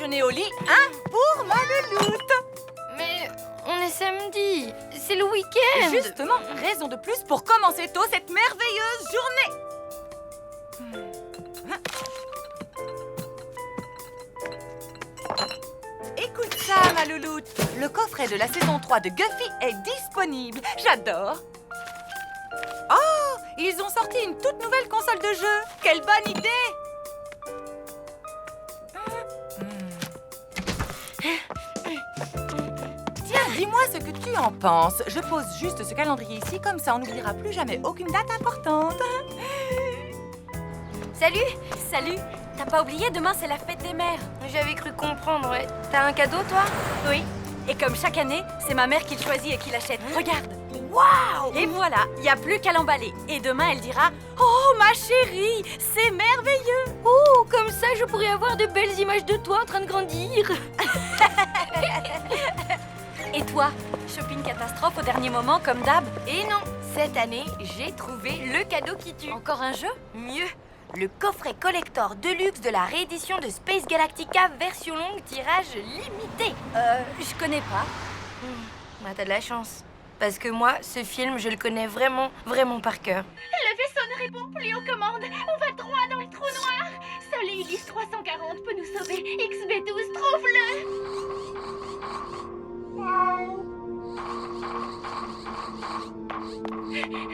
déjeuner au lit, un pour ma louloute. Mais on est samedi, c'est le week-end. Justement, raison de plus pour commencer tôt cette merveilleuse journée. Écoute ça, ma louloute. Le coffret de la saison 3 de Guffy est disponible. J'adore. Oh, ils ont sorti une toute nouvelle console de jeu. Quelle bonne idée! Tiens, dis-moi ce que tu en penses. Je pose juste ce calendrier ici, comme ça on n'oubliera plus jamais aucune date importante. Salut. Salut! T'as pas oublié, demain c'est la fête des mères. J'avais cru comprendre, ouais. T'as un cadeau, toi? Oui. Et comme chaque année, c'est ma mère qui le choisit et qui l'achète. Regarde! Waouh! Et voilà, il n'y a plus qu'à l'emballer. Et demain, elle dira « Oh, ma chérie, c'est merveilleux !» Oh, comme ça, je pourrais avoir de belles images de toi en train de grandir. Et toi, shopping catastrophe au dernier moment, comme d'hab? Et non, cette année, j'ai trouvé le cadeau qui tue. Encore un jeu? Mieux, le coffret collector deluxe de la réédition de Space Galactica version longue tirage limité. Je connais pas. Bah, t'as de la chance. Parce que moi, ce film, je le connais vraiment, vraiment par cœur. Le vaisseau ne répond plus aux commandes. On va droit dans le trou noir. Seul Ulysse 340 peut nous sauver. XB12, trouve-le.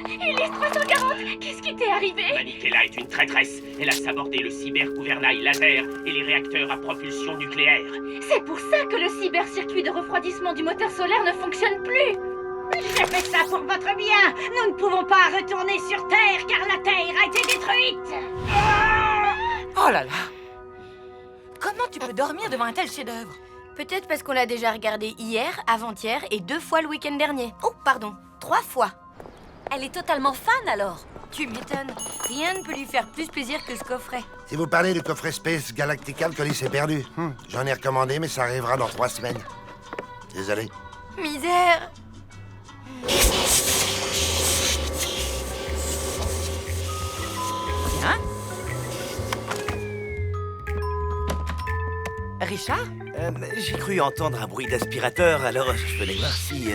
Ulysse 340, qu'est-ce qui t'est arrivé? Manikela est une traîtresse. Elle a sabordé le cyber-gouvernail laser et les réacteurs à propulsion nucléaire. C'est pour ça que le cybercircuit de refroidissement du moteur solaire ne fonctionne plus. J'ai fait ça pour votre bien. Nous ne pouvons pas retourner sur Terre car la Terre a été détruite. Oh là là! Comment tu peux dormir devant un tel chef-d'œuvre? Peut-être parce qu'on l'a déjà regardé hier, avant-hier et 2 fois le week-end dernier. Oh, pardon, 3 fois. Elle est totalement fan alors. Tu m'étonnes. Rien ne peut lui faire plus plaisir que ce coffret. Si vous parlez du coffret Space Galactica, le colis est perdu. J'en ai recommandé, mais ça arrivera dans 3 semaines. Désolé. Misère. Hein? Richard? J'ai cru entendre un bruit d'aspirateur, alors je venais voir si...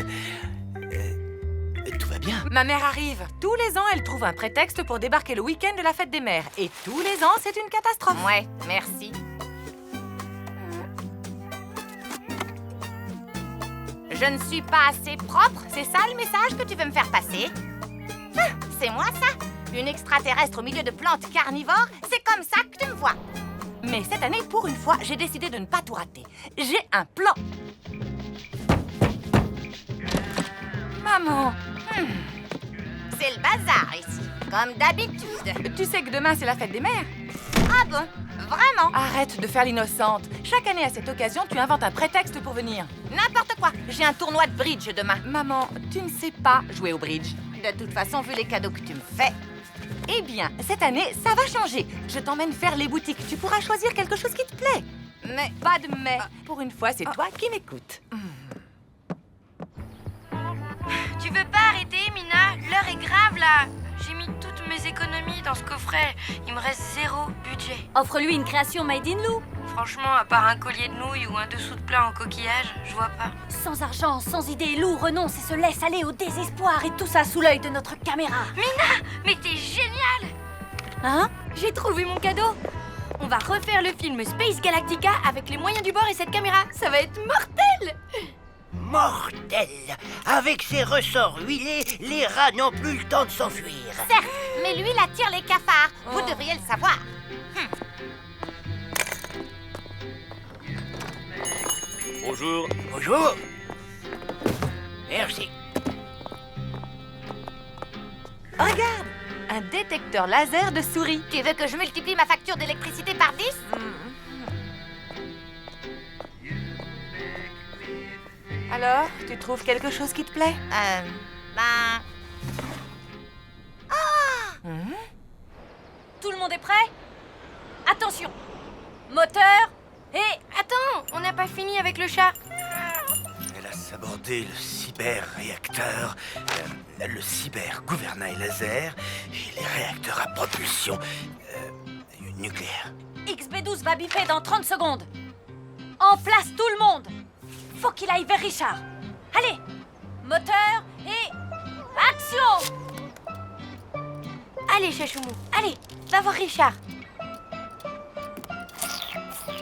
tout va bien. Ma mère arrive. Tous les ans, elle trouve un prétexte pour débarquer le week-end de la fête des mères. Et tous les ans, c'est une catastrophe. Ouais, merci. Je ne suis pas assez propre, c'est ça le message que tu veux me faire passer? Ah, c'est moi ça? Une extraterrestre au milieu de plantes carnivores? C'est comme ça que tu me vois? Mais cette année, pour une fois, j'ai décidé de ne pas tout rater. J'ai un plan. Maman, C'est le bazar ici, comme d'habitude. tu sais que demain, c'est la fête des mères? Ah bon? Vraiment? Arrête de faire l'innocente. Chaque année, à cette occasion, tu inventes un prétexte pour venir. N'importe quoi, j'ai un tournoi de bridge demain. Maman, tu ne sais pas jouer au bridge. De toute façon, vu les cadeaux que tu me fais. Eh bien, cette année, ça va changer. Je t'emmène faire les boutiques. Tu pourras choisir quelque chose qui te plaît. Mais Pas de mais. Pour une fois, c'est toi qui m'écoutes. Tu veux pas arrêter, Mina? L'heure est grave, là. J'ai mis toutes mes économies dans ce coffret. Il me reste 0 budget. Offre-lui une création made in Lou. Franchement, à part un collier de nouilles ou un dessous de plat en coquillage, je vois pas. Sans argent, sans idée, Lou renonce et se laisse aller au désespoir. Et tout ça sous l'œil de notre caméra. Mais t'es génial! Hein? J'ai trouvé mon cadeau. On va refaire le film Space Galactica avec les moyens du bord et cette caméra. Ça va être mortel! Mortel! Avec ses ressorts huilés, les rats n'ont plus le temps de s'enfuir. certes, mais lui, il attire les cafards. Vous devriez le savoir. Bonjour. Bonjour. Merci. Regarde, un détecteur laser de souris. Tu veux que je multiplie ma facture d'électricité par 10? Alors, tu trouves quelque chose qui te plaît? Ben... Tout le monde est prêt? Attention! Moteur et... Attends, on n'a pas fini avec le chat. Elle a sabordé le cyber-réacteur, le cyber-gouvernail laser et les réacteurs à propulsion nucléaire. XB12 va bipper dans 30 secondes. En place tout le monde. Faut qu'il aille vers Richard. Allez, moteur et action! Allez, Chachoumou, allez, va voir Richard.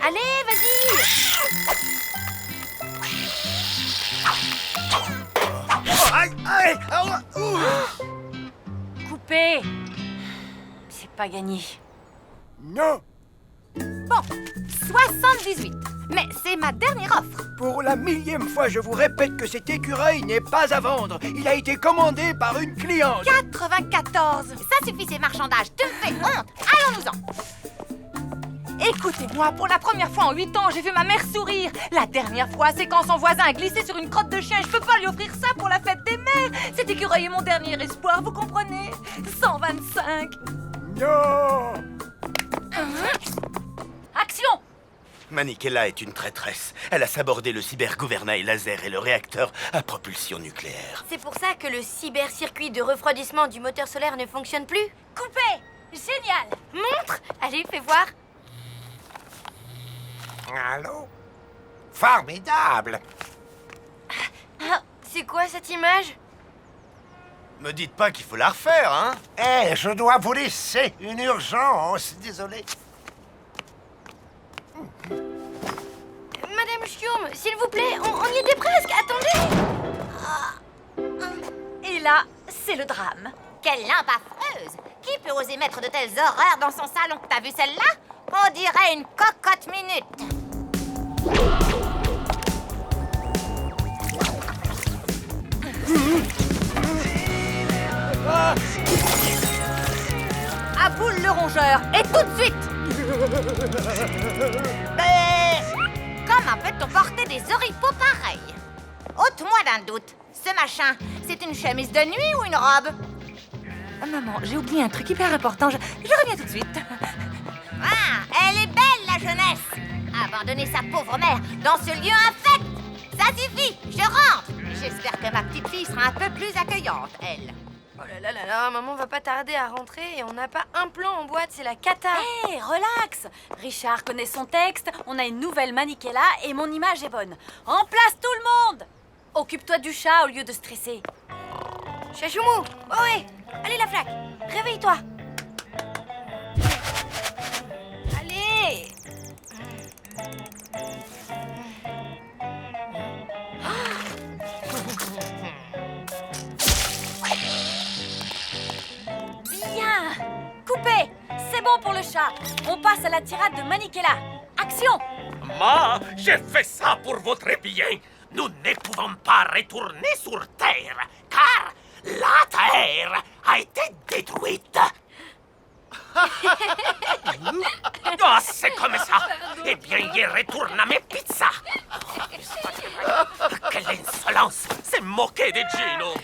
Allez, vas-y. Aïe, aïe, ouh. Coupé. C'est pas gagné. Non, Bon, 78. Mais c'est ma dernière offre. pour la 1000e fois, je vous répète que cet écureuil n'est pas à vendre. Il a été commandé par une cliente. 94. Ça suffit ces marchandages. Tu me fais honte. Allons-nous-en. Écoutez-moi, pour la première fois en 8 ans, j'ai vu ma mère sourire. La dernière fois, c'est quand son voisin a glissé sur une crotte de chien. Je peux pas lui offrir ça pour la fête des mères. Cet écureuil est mon dernier espoir, vous comprenez? 125. Non. Action! Manikela est une traîtresse. Elle a sabordé le cybergouvernail laser et le réacteur à propulsion nucléaire. C'est pour ça que le cybercircuit de refroidissement du moteur solaire ne fonctionne plus? Coupé! Génial! Montre! Allez, fais voir. Allô? Formidable! Ah, c'est quoi cette image? Me dites pas qu'il faut la refaire, hein? Eh, je dois vous laisser. Une urgence. Désolé. Madame Chioum, s'il vous plaît, on y était presque. Attendez. Et là, c'est le drame. Quelle lampe affreuse. Qui peut oser mettre de telles horreurs dans son salon? T'as vu celle-là? On dirait une cocotte minute. À boule le rongeur, et tout de suite. Comment peut-on porter des oripeaux pareils? Ôte-moi d'un doute. Ce machin, c'est une chemise de nuit ou une robe? Maman, j'ai oublié un truc hyper important. Je reviens tout de suite. Ah, elle est belle, la jeunesse! Abandonner sa pauvre mère dans ce lieu infect! Ça suffit, je rentre! J'espère que ma petite fille sera un peu plus accueillante, elle. Oh là là là là, maman va pas tarder à rentrer et on n'a pas un plan en boîte, c'est la cata. Hé, relax! Richard connaît son texte, on a une nouvelle Manikela et mon image est bonne. En place tout le monde! Occupe-toi du chat au lieu de stresser. Chachoumou, oh ouais, allez la flaque, réveille-toi. Allez. Bien! Coupé! C'est bon pour le chat. On passe à la tirade de Manikela. Action! Moi, j'ai fait ça pour votre bien. Nous ne pouvons pas retourner sur Terre, car la Terre a été détruite. Oh, c'est comme ça. Eh bien, y retourne à mes pizzas. Quelle insolence. C'est moquer de Gino.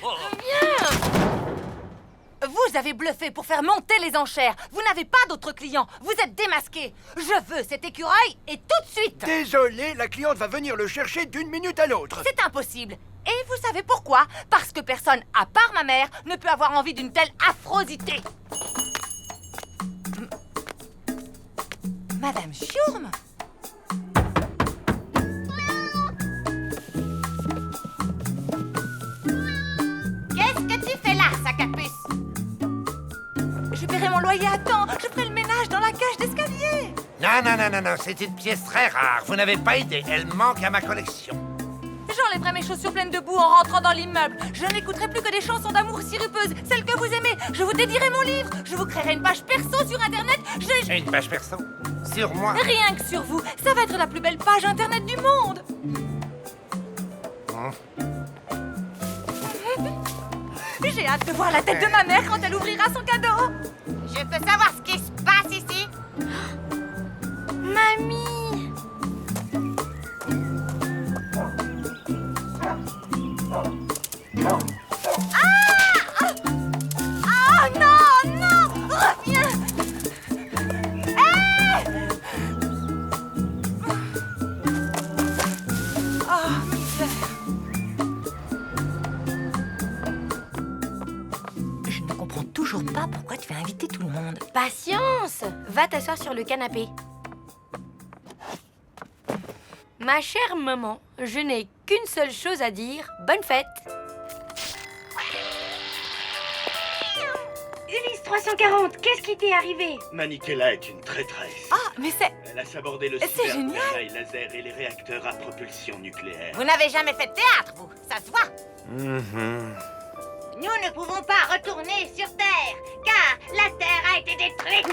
Vous avez bluffé pour faire monter les enchères. Vous n'avez pas d'autres clients. Vous êtes démasqués. Je veux cet écureuil et tout de suite. Désolé, la cliente va venir le chercher d'une minute à l'autre. C'est impossible. Et vous savez pourquoi? Parce que personne, à part ma mère, ne peut avoir envie d'une telle affrosité. Madame Chioum? Qu'est-ce que tu fais là, sac à puce? Je paierai mon loyer à temps. Je ferai le ménage dans la cage d'escalier. Non, c'est une pièce très rare. Vous n'avez pas idée. Elle manque à ma collection. J'enlèverai mes chaussures pleines de boue en rentrant dans l'immeuble. Je n'écouterai plus que des chansons d'amour sirupeuses, celles que vous aimez. Je vous dédierai mon livre. Je vous créerai une page perso sur Internet. Une page perso? Sur moi? Rien que sur vous. Ça va être la plus belle page Internet du monde. J'ai hâte de voir la tête de ma mère quand elle ouvrira son cadeau. Je peux savoir ce qui se passe ici? Mamie. Oh non, non! Reviens! Oh, misère. Je ne comprends toujours pas pourquoi tu as invité tout le monde. Patience. Va t'asseoir sur le canapé. Ma chère maman, je n'ai qu'une seule chose à dire. Bonne fête. Ulysse 340, qu'est-ce qui t'est arrivé? Manichella est une traîtresse. Ah, mais c'est... Elle a sabordé le C'est génial. cybergouvernail laser et les réacteurs à propulsion nucléaire. Vous n'avez jamais fait de théâtre, vous. Ça se voit. Nous ne pouvons pas retourner sur Terre, car la Terre a été détruite.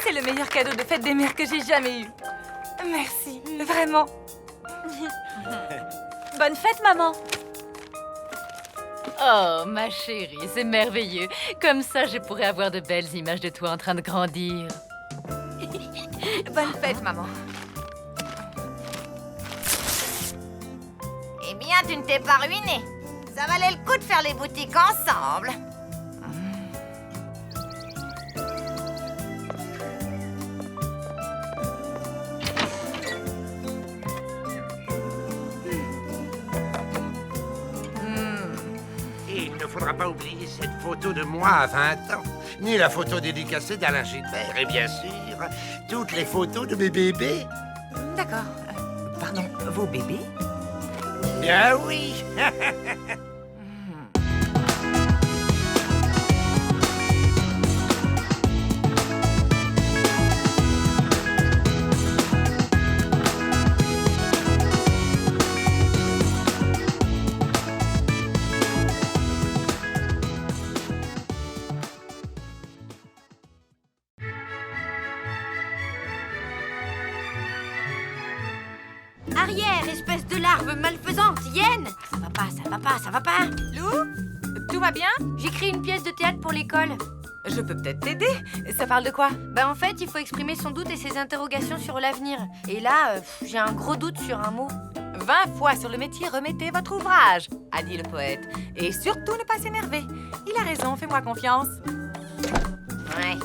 C'est le meilleur cadeau de fête des mères que j'ai jamais eu. Merci, vraiment. Bonne fête, maman. Oh, ma chérie, c'est merveilleux. Comme ça, je pourrais avoir de belles images de toi en train de grandir. Bonne fête, maman. Eh bien, tu ne t'es pas ruiné. Ça valait le coup de faire les boutiques ensemble. Et il ne faudra pas oublier cette photo de moi à 20 ans, ni la photo dédicacée d'Alain Gilbert, et bien sûr, toutes les photos de mes bébés. D'accord. Pardon, vos bébés? Bien oui. Arrière, espèce de larve malfaisante, hyène. Ça va pas, ça va pas, ça va pas. Lou, tout va bien? J'écris une pièce de théâtre pour l'école. Je peux peut-être t'aider. Ça parle de quoi? Bah en fait, il faut exprimer son doute et ses interrogations sur l'avenir. Et là, j'ai un gros doute sur un mot. 20 fois sur le métier, remettez votre ouvrage, a dit le poète. Et surtout ne pas s'énerver. Il a raison, fais-moi confiance. Ouais.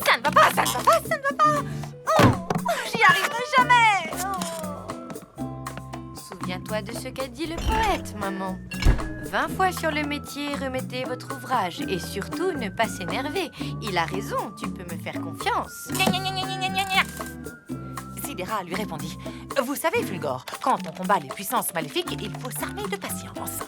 Ça ne va pas, ça ne va pas, ça ne va pas. Oh, j'y arriverai jamais. Souviens-toi de ce qu'a dit le poète, maman. 20 fois sur le métier, remettez votre ouvrage. Et surtout, ne pas s'énerver. Il a raison, tu peux me faire confiance. Gna, gna, gna, gna, gna, gna, gna. Sidera lui répondit. Vous savez, Fulgore, quand on combat les puissances maléfiques, il faut s'armer de patience.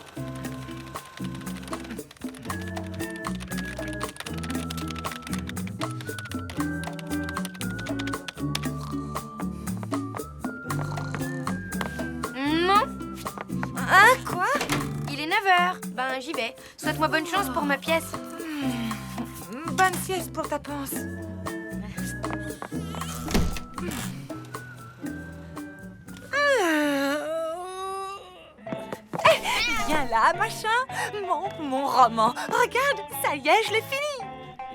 Non, Hein, quoi? il est 9h. Ben, j'y vais. Souhaite-moi bonne chance pour ma pièce. Bonne sieste pour ta panse. Viens là, machin. Mon roman. Regarde, ça y est, je l'ai fini.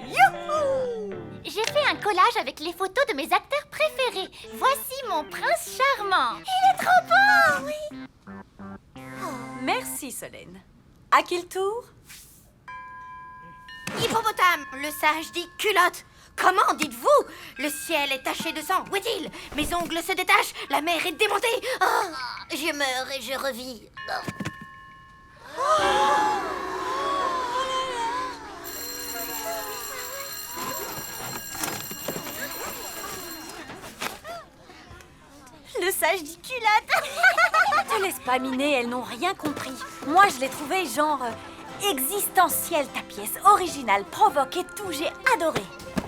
Youhou! J'ai fait un collage avec les photos de mes acteurs préférés. Voici mon prince charmant. Il est trop beau, oui. Merci, Solène. À qui le tour? Hippopotame, le sage dit culotte. Comment dites-vous? Le ciel est taché de sang. Où est-il? Mes ongles se détachent. La mer est démontée. Oh, Je meurs et je revis. Le sage dit culotte. Te laisse pas miner, elles n'ont rien compris. Moi, je l'ai trouvé genre existentielle, ta pièce. Originale, provoque et tout, j'ai adoré.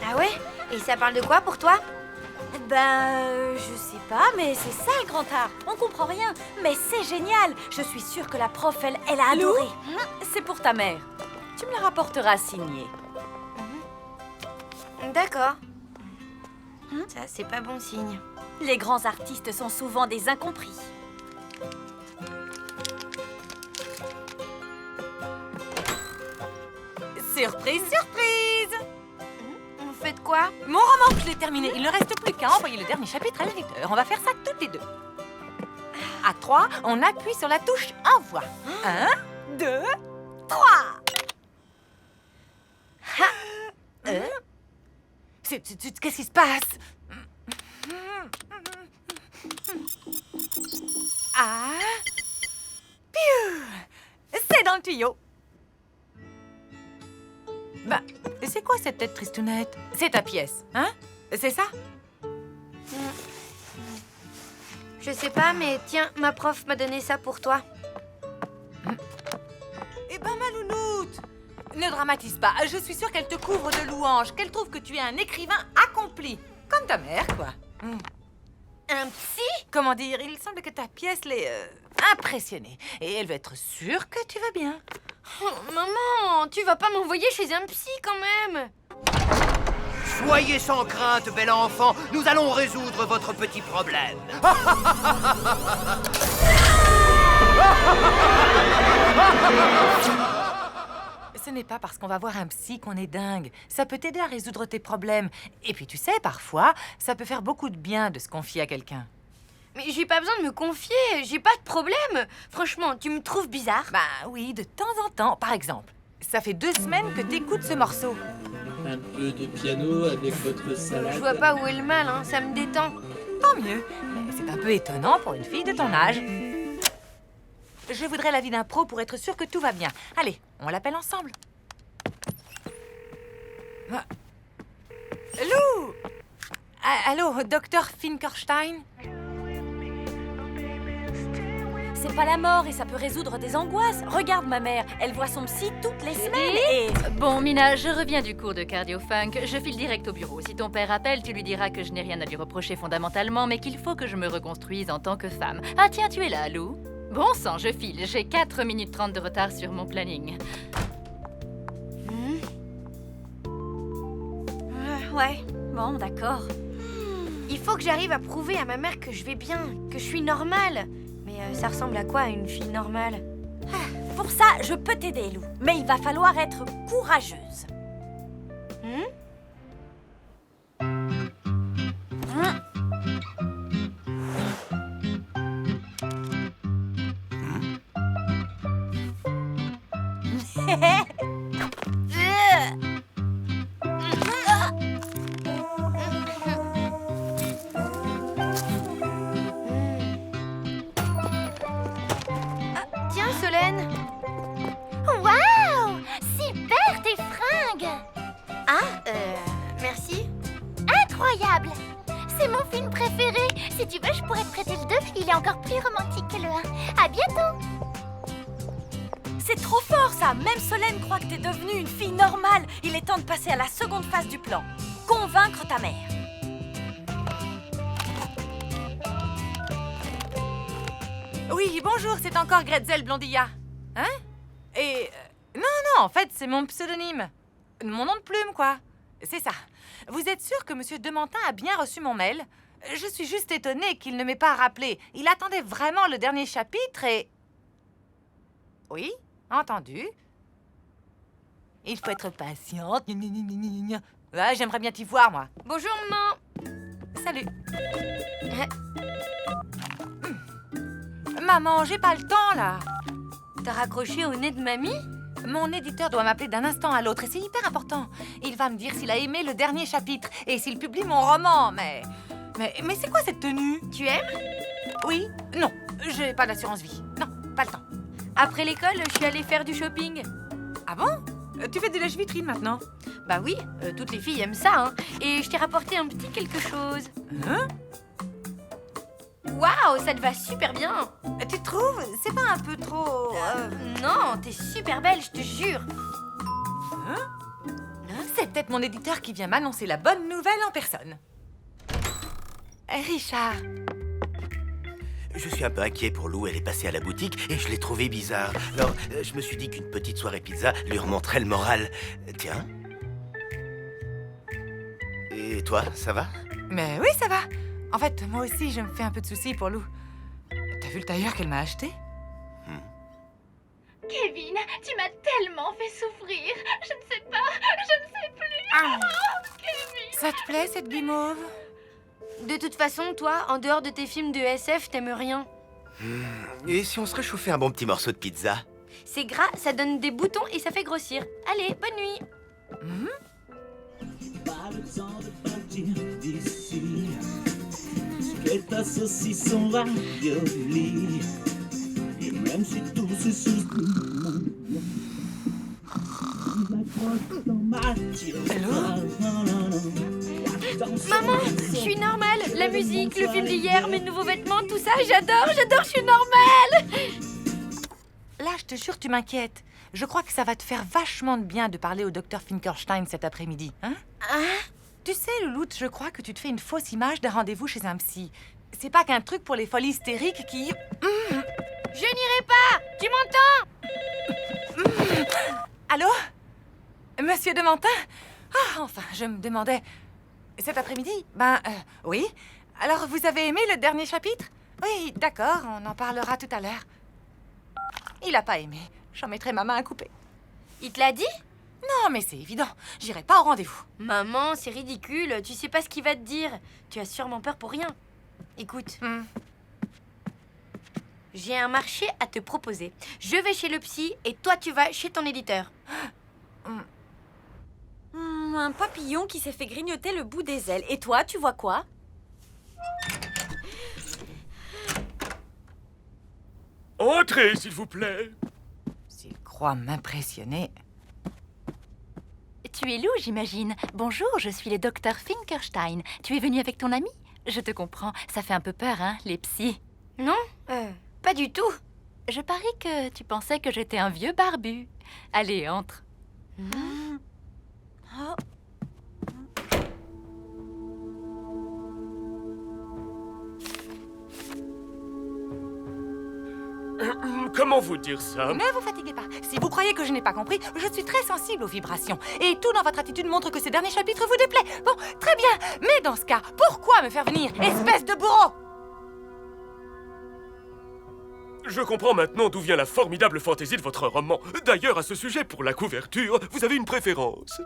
Ah ouais? Et ça parle de quoi pour toi? Je sais pas, mais c'est ça le grand art. On comprend rien, mais c'est génial. Je suis sûre que la prof, elle a adoré. C'est pour ta mère. Tu me la rapporteras signée. D'accord. Ça, c'est pas bon signe. Les grands artistes sont souvent des incompris. Surprise, surprise! Vous faites quoi? Mon roman, je l'ai terminé. Il ne reste plus qu'à envoyer le dernier chapitre à l'éditeur. On va faire ça toutes les deux. À 3, on appuie sur la touche envoi. 1, 2, 3. Qu'est-ce qui se passe? Ah! Piou! C'est dans le tuyau. Bah, Et c'est quoi cette tête tristounette? C'est ta pièce, hein? C'est ça? Je sais pas, mais tiens, ma prof m'a donné ça pour toi. Eh ben, ma louloute! Ne dramatise pas. Je suis sûre qu'elle te couvre de louanges, qu'elle trouve que tu es un écrivain accompli. Comme ta mère, quoi. Un psy? Comment dire? Il semble que ta pièce l'ait impressionnée. Et elle veut être sûre que tu vas bien. Oh, maman, tu vas pas m'envoyer chez un psy quand même. Soyez sans crainte, bel enfant. Nous allons résoudre votre petit problème. Ce n'est pas parce qu'on va voir un psy qu'on est dingue. Ça peut t'aider à résoudre tes problèmes. Et puis tu sais, parfois, ça peut faire beaucoup de bien de se confier à quelqu'un. Mais j'ai pas besoin de me confier, j'ai pas de problème. Franchement, tu me trouves bizarre? Bah oui, de temps en temps. Par exemple, ça fait 2 semaines que t'écoutes ce morceau. Un peu de piano avec votre salade. Je vois pas où est le mal, hein, ça me détend. Tant mieux. Mais c'est un peu étonnant pour une fille de ton âge. Je voudrais l'avis d'un pro pour être sûr que tout va bien. Allez, on l'appelle ensemble. Ah. Lou! Allô, docteur Finkelstein? C'est pas la mort et ça peut résoudre des angoisses. Regarde ma mère, elle voit son psy toutes les semaines et... Bon, Mina, je reviens du cours de cardio-funk. Je file direct au bureau. Si ton père appelle, tu lui diras que je n'ai rien à lui reprocher fondamentalement, mais qu'il faut que je me reconstruise en tant que femme. Ah tiens, tu es là, Lou? Bon sang, je file. J'ai 4 minutes 30 de retard sur mon planning. Ouais, bon, d'accord. Il faut que j'arrive à prouver à ma mère que je vais bien, que je suis normale. Mais ça ressemble à quoi, une fille normale? Pour ça, je peux t'aider, Lou. Mais il va falloir être courageuse. Tiens, Solène. Waouh! Super tes fringues! Merci. Incroyable! C'est mon film préféré. Si tu veux, je pourrais te prêter le 2. Il est encore plus romantique que le 1. À bientôt! C'est trop fort, ça. Même Solène croit que t'es devenue une fille normale. Il est temps de passer à la seconde phase du plan. Convaincre ta mère. Oui, bonjour, c'est encore Gretzel Blondilla. Hein? Et... non, en fait, c'est mon pseudonyme. Mon nom de plume, quoi. C'est ça. Vous êtes sûr que Monsieur Demantin a bien reçu mon mail? Je suis juste étonnée qu'il ne m'ait pas rappelé. Il attendait vraiment le dernier chapitre et... Oui, entendu. Il faut être patiente. Ouais, j'aimerais bien t'y voir, moi. Bonjour, maman. Salut. Maman, j'ai pas le temps, là. T'as raccroché au nez de mamie? Mon éditeur doit m'appeler d'un instant à l'autre et c'est hyper important. Il va me dire s'il a aimé le dernier chapitre et s'il publie mon roman, mais c'est quoi cette tenue? Tu aimes? Oui. Non, j'ai pas d'assurance vie. Non, pas le temps. Après l'école, je suis allée faire du shopping. Ah bon? Tu fais de lèche-vitrine maintenant? Bah oui, toutes les filles aiment ça, hein. Et je t'ai rapporté un petit quelque chose. Hein? Waouh, ça te va super bien. Tu trouves? C'est pas un peu trop... Non, t'es super belle, je te jure. C'est peut-être mon éditeur qui vient m'annoncer la bonne nouvelle en personne. Richard. Je suis un peu inquiet pour Lou, elle est passée à la boutique et je l'ai trouvée bizarre. Alors, je me suis dit qu'une petite soirée pizza lui remonterait le moral. Tiens. Et toi, ça va? Mais oui, ça va. En fait, moi aussi, je me fais un peu de soucis pour Lou. T'as vu le tailleur qu'elle m'a acheté? Kevin, tu m'as tellement fait souffrir. Je ne sais pas, je ne sais plus. Oh, Kevin. Ça te plaît, cette guimauve? De toute façon, toi, en dehors de tes films de SF, t'aimes rien. Et si on se réchauffait un bon petit morceau de pizza? C'est gras, ça donne des boutons et ça fait grossir. Allez, bonne nuit. Pas le temps de partir d'ici. Quelques saucissons raviolis. Et même si tout se souffle, Maman, je suis normale. La musique, le film d'hier, mes nouveaux vêtements, tout ça, j'adore, je suis normale. Là, je te jure, tu m'inquiètes. Je crois que ça va te faire vachement de bien de parler au docteur Finkelstein cet après-midi, hein? Tu sais, Louloute, je crois que tu te fais une fausse image d'un rendez-vous chez un psy. C'est pas qu'un truc pour les folies hystériques qui... Je n'irai pas. Tu m'entends? Allô? Monsieur de Mentin? Ah, enfin, je me demandais... Cet après-midi? Oui. Alors, vous avez aimé le dernier chapitre? Oui, d'accord, on en parlera tout à l'heure. Il a pas aimé. J'en mettrai ma main à couper. Il te l'a dit? Non, mais c'est évident. J'irai pas au rendez-vous. Maman, c'est ridicule. Tu sais pas ce qu'il va te dire. Tu as sûrement peur pour rien. Écoute. J'ai un marché à te proposer. Je vais chez le psy et toi, tu vas chez ton éditeur. Un papillon qui s'est fait grignoter le bout des ailes. Et toi, tu vois quoi? Entrez, s'il vous plaît. S'il croit m'impressionner... Tu es Lou, j'imagine. Bonjour, je suis le docteur Finkelstein. Tu es venu avec ton ami? Je te comprends. Ça fait un peu peur, hein, les psys. Non, pas du tout. Je parie que tu pensais que j'étais un vieux barbu. Allez, entre. Comment vous dire ça? Ne vous fatiguez pas. Si vous croyez que je n'ai pas compris, je suis très sensible aux vibrations. Et tout dans votre attitude montre que ce dernier chapitre vous déplaît. Bon, très bien. Mais dans ce cas, pourquoi me faire venir, espèce de bourreau? Je comprends maintenant d'où vient la formidable fantaisie de votre roman. D'ailleurs, à ce sujet, pour la couverture, vous avez une préférence.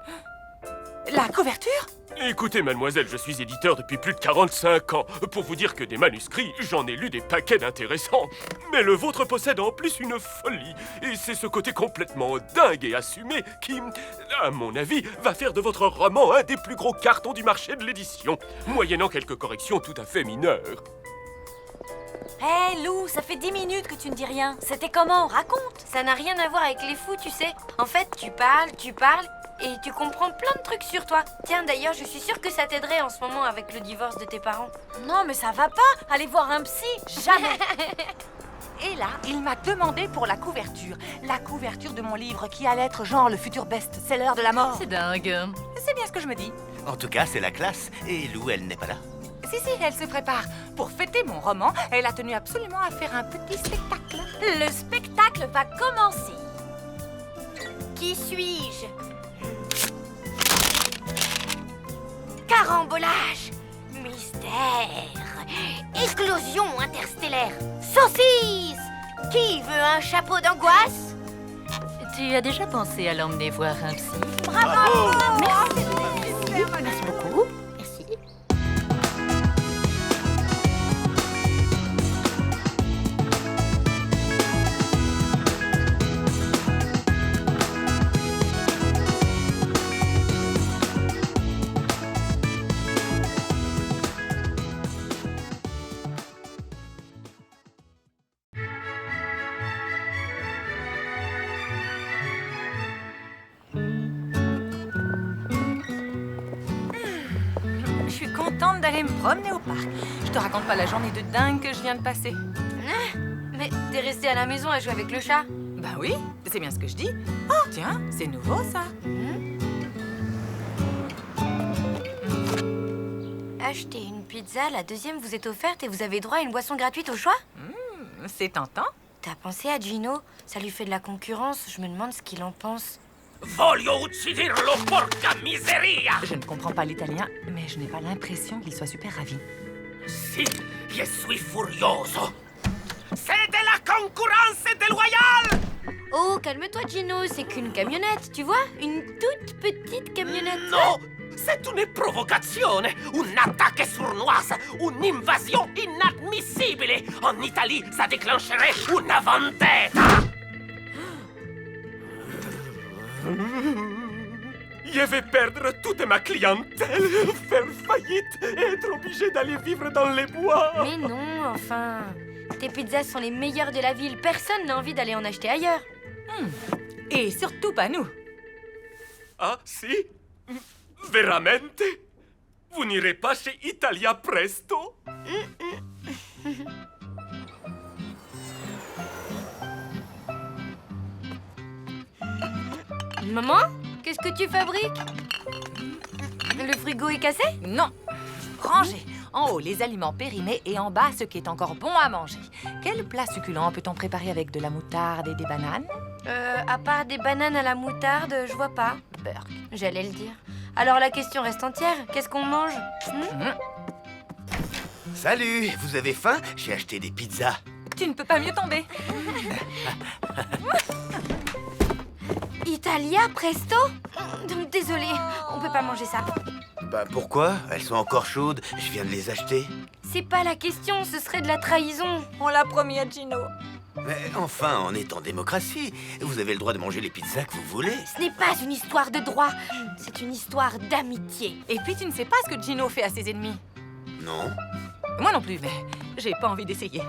La couverture? Écoutez, mademoiselle, je suis éditeur depuis plus de 45 ans. Pour vous dire que des manuscrits, j'en ai lu des paquets d'intéressants. Mais le vôtre possède en plus une folie. Et c'est ce côté complètement dingue et assumé qui, à mon avis, va faire de votre roman un des plus gros cartons du marché de l'édition, moyennant quelques corrections tout à fait mineures. Hé, Lou, ça fait 10 minutes que tu ne dis rien. C'était comment? Raconte. Ça n'a rien à voir avec les fous, tu sais. En fait, tu parles, et tu comprends plein de trucs sur toi. Tiens, d'ailleurs, je suis sûre que ça t'aiderait en ce moment avec le divorce de tes parents. Non, mais ça va pas. Aller voir un psy, jamais. Et là, il m'a demandé pour la couverture. La couverture de mon livre qui allait être genre le futur best-seller de la mort. C'est dingue. C'est bien ce que je me dis. En tout cas, c'est la classe. Et Lou, elle n'est pas là. Si, elle se prépare. Pour fêter mon roman, elle a tenu absolument à faire un petit spectacle. Le spectacle va commencer. Qui suis-je? Carambolage, mystère, éclosion interstellaire, saucisse. Qui veut un chapeau d'angoisse? Tu as déjà pensé à l'emmener voir un psy? Bravo! Merci beaucoup. Merci. Je suis contente d'aller me promener au parc. Je te raconte pas la journée de dingue que je viens de passer. Mais t'es resté à la maison à jouer avec le chat? Bah oui, c'est bien ce que je dis. Oh, tiens, c'est nouveau ça. Achetez une pizza, la deuxième vous est offerte et vous avez droit à une boisson gratuite au choix? C'est tentant. T'as pensé à Gino? Ça lui fait de la concurrence, je me demande ce qu'il en pense. Voglio ucciderlo, porca miseria! Je ne comprends pas l'italien, mais je n'ai pas l'impression qu'il soit super ravi. Si, je suis furioso. C'est de la concurrence déloyale! Oh, calme-toi Gino, c'est qu'une camionnette, tu vois? Une toute petite camionnette. Non! C'est une provocazione, un'attacco sournoise, un'invasion inadmissibile. En Italie, ça déclencherait una vendetta. Je vais perdre toute ma clientèle, faire faillite et être obligé d'aller vivre dans les bois. Mais non, enfin... Tes pizzas sont les meilleures de la ville, personne n'a envie d'aller en acheter ailleurs. Et surtout pas nous. Ah, si? Veramente? Vous n'irez pas chez Italia Presto? Maman, qu'est-ce que tu fabriques? Le frigo est cassé? Non. Rangez. En haut, les aliments périmés et en bas, ce qui est encore bon à manger. Quel plat succulent peut-on préparer avec de la moutarde et des bananes? À part des bananes à la moutarde, je vois pas. Burk, j'allais le dire. Alors la question reste entière. Qu'est-ce qu'on mange? Salut, vous avez faim? J'ai acheté des pizzas. Tu ne peux pas mieux tomber. Italia Presto? Désolée, on peut pas manger ça. Bah pourquoi? Elles sont encore chaudes, je viens de les acheter. C'est pas la question, ce serait de la trahison. On l'a promis à Gino. Mais enfin, on est en démocratie. Vous avez le droit de manger les pizzas que vous voulez. Ce n'est pas une histoire de droit, c'est une histoire d'amitié. Et puis tu ne sais pas ce que Gino fait à ses ennemis. Non? Moi non plus, mais j'ai pas envie d'essayer.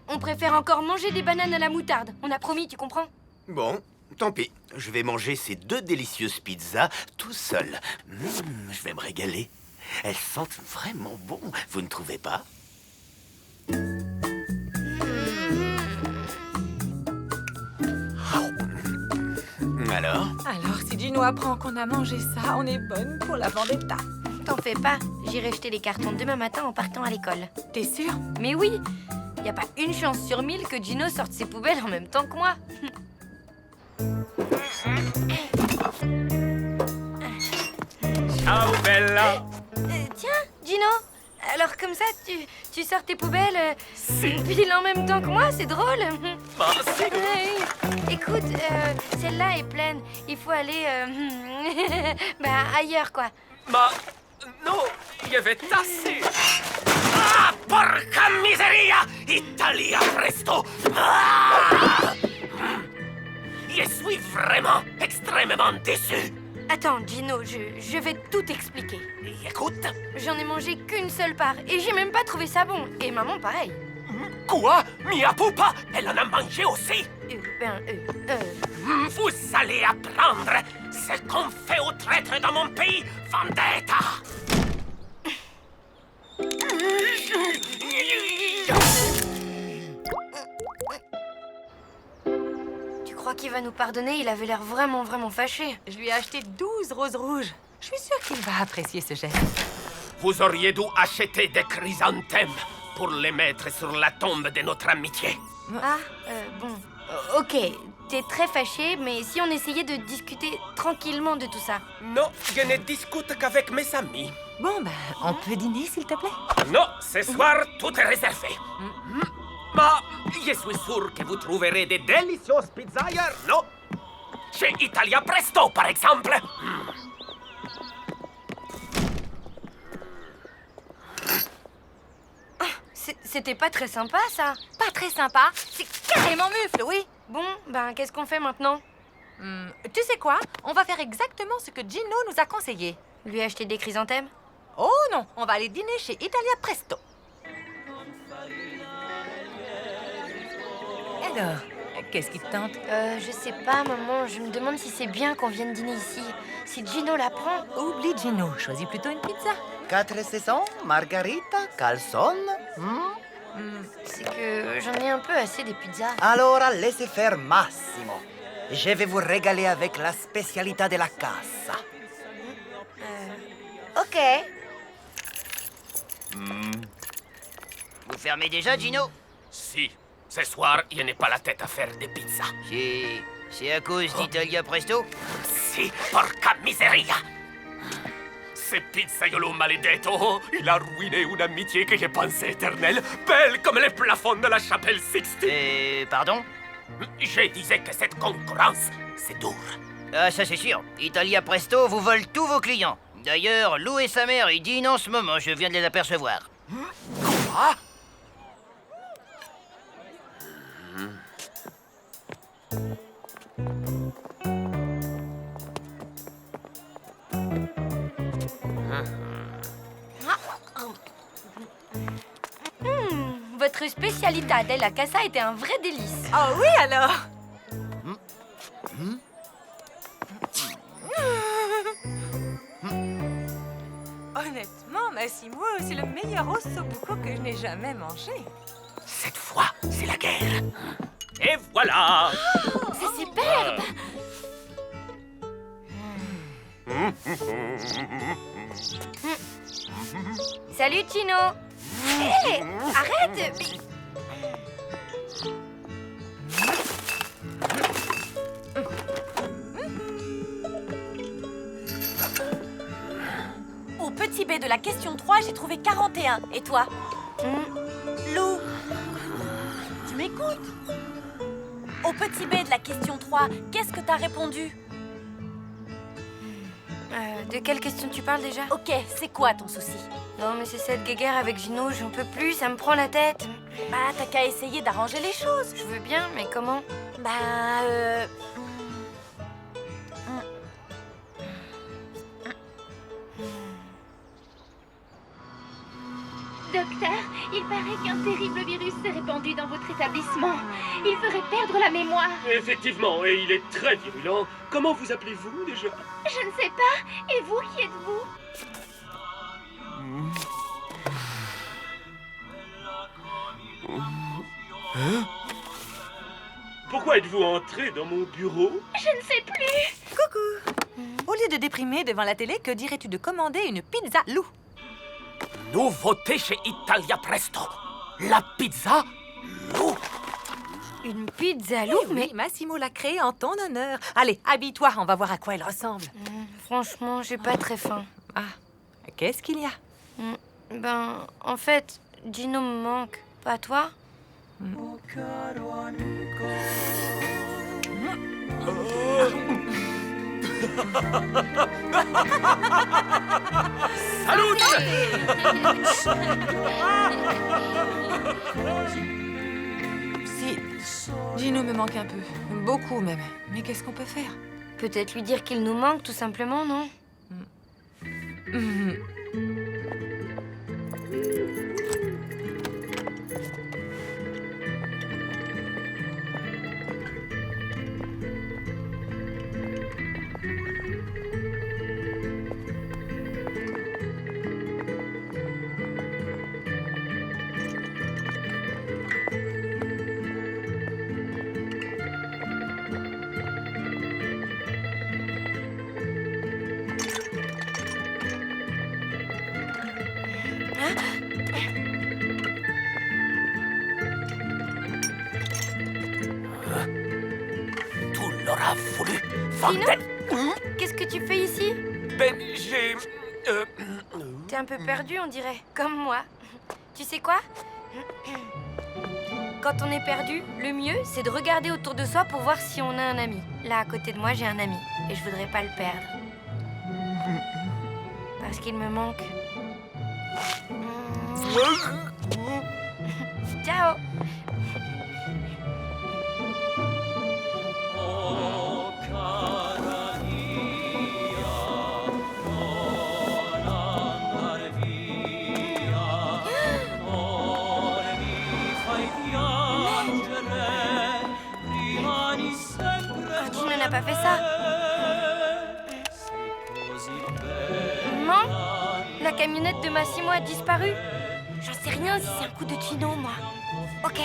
On préfère encore manger des bananes à la moutarde. On a promis, tu comprends? Bon, tant pis. Je vais manger ces 2 délicieuses pizzas tout seul. Je vais me régaler. Elles sentent vraiment bon, vous ne trouvez pas? Alors? Alors, si Gino apprend qu'on a mangé ça, on est bonne pour la vendetta. T'en fais pas, j'irai jeter les cartons demain matin en partant à l'école. T'es sûre? Mais oui, y a pas une chance sur 1000 que Gino sorte ses poubelles en même temps que moi. Ciao, Bella! Tiens, Gino, alors comme ça, tu sors tes poubelles pile en même temps que moi, c'est drôle. Bah, si. Écoute, celle-là est pleine. Il faut aller ailleurs, quoi. Ma... no, il y avait assez. Ah, porca miseria! Italia Presto! Ah! Je suis vraiment extrêmement déçu. Attends, Gino, je vais tout expliquer. Écoute. J'en ai mangé qu'une seule part et j'ai même pas trouvé ça bon. Et maman, pareil. Quoi? Mia pupa? Elle en a mangé aussi? Vous allez apprendre ce qu'on fait aux traîtres dans mon pays, vendetta! Tu crois qu'il va nous pardonner? Il avait l'air vraiment, vraiment fâché. Je lui ai acheté 12 roses rouges. Je suis sûre qu'il va apprécier ce geste. Vous auriez dû acheter des chrysanthèmes pour les mettre sur la tombe de notre amitié. Ah, bon. Ok, t'es très fâché, mais si on essayait de discuter tranquillement de tout ça? Non, je ne discute qu'avec mes amis. Bon, ben, on peut dîner, s'il te plaît? Non, ce soir, tout est réservé. Mais je suis sûr que vous trouverez des délicieuses pizzas ailleurs, non? Chez Italia Presto, par exemple. C'était pas très sympa, ça. Pas très sympa. C'est carrément mufle, oui. Bon, ben, qu'est-ce qu'on fait maintenant? Tu sais quoi? On va faire exactement ce que Gino nous a conseillé. Lui acheter des chrysanthèmes? Oh non, on va aller dîner chez Italia Presto. Alors, qu'est-ce qui te tente? Je sais pas, maman. Je me demande si c'est bien qu'on vienne dîner ici. Si Gino l'apprend... Oublie Gino, choisis plutôt une pizza. 4 saisons, margarita, calzone. C'est que j'en ai un peu assez des pizzas. Alors, laissez faire Massimo. Je vais vous régaler avec la spécialité de la casa. Ok. Vous fermez déjà, Gino? Si, ce soir, je n'ai pas la tête à faire des pizzas. C'est à cause d'Italia Presto? Si, porca miseria! Ce pizzaiolo maledetto, il a ruiné une amitié que je pensais éternelle, belle comme les plafonds de la chapelle Sixtine. Pardon? Je disais que cette concurrence, c'est dur. Ah, ça c'est sûr. Italia Presto vous vole tous vos clients. D'ailleurs, Lou et sa mère, ils dînent en ce moment, je viens de les apercevoir. Quoi? Votre spécialité della casa était un vrai délice. Oh oui, alors? Honnêtement, Massimo, c'est le meilleur ossobuco que je n'ai jamais mangé. Cette fois, c'est la guerre. Et voilà. C'est superbe! Salut, Tino! Hé! Arrête! Mais... Au petit B de la question 3, j'ai trouvé 41. Et toi? Lou, tu m'écoutes? Au petit B de la question 3, qu'est-ce que t'as répondu? De quelle question tu parles déjà? Ok, c'est quoi ton souci? Non, mais c'est cette guéguerre avec Gino, j'en peux plus, ça me prend la tête. Bah, t'as qu'à essayer d'arranger les choses. Je veux bien, mais comment? Docteur, il paraît qu'un terrible virus s'est répandu dans votre établissement. Il ferait perdre la mémoire. Effectivement, et il est très virulent. Comment vous appelez-vous déjà? Je ne sais pas. Et vous, qui êtes-vous? Hein? Pourquoi êtes-vous entré dans mon bureau? Je ne sais plus. Coucou. Au lieu de déprimer devant la télé, que dirais-tu de commander une pizza Lou? Nouveauté chez Italia Presto. La pizza Lou. Une pizza Lou, Oui, Massimo l'a créée en ton honneur. Allez, habille-toi, on va voir à quoi elle ressemble. Franchement, j'ai pas très faim. Ah, qu'est-ce qu'il y a? Ben, en fait, Gino me manque. Pas toi? Salut. Si, Gino me manque un peu. Beaucoup même. Mais qu'est-ce qu'on peut faire? Peut-être lui dire qu'il nous manque, tout simplement, non? Tu l'auras voulu, Fontaine. Qu'est-ce que tu fais ici? Ben, j'ai... T'es un peu perdu, on dirait. Comme moi. Tu sais quoi? Quand on est perdu, le mieux, c'est de regarder autour de soi pour voir si on a un ami. Là, à côté de moi, j'ai un ami. Et je voudrais pas le perdre. Parce qu'il me manque. Ciao! Tu n'as pas fait ça. Maman, la camionnette de Massimo a disparu. J'en sais rien si c'est un coup de Gino, moi. Ok.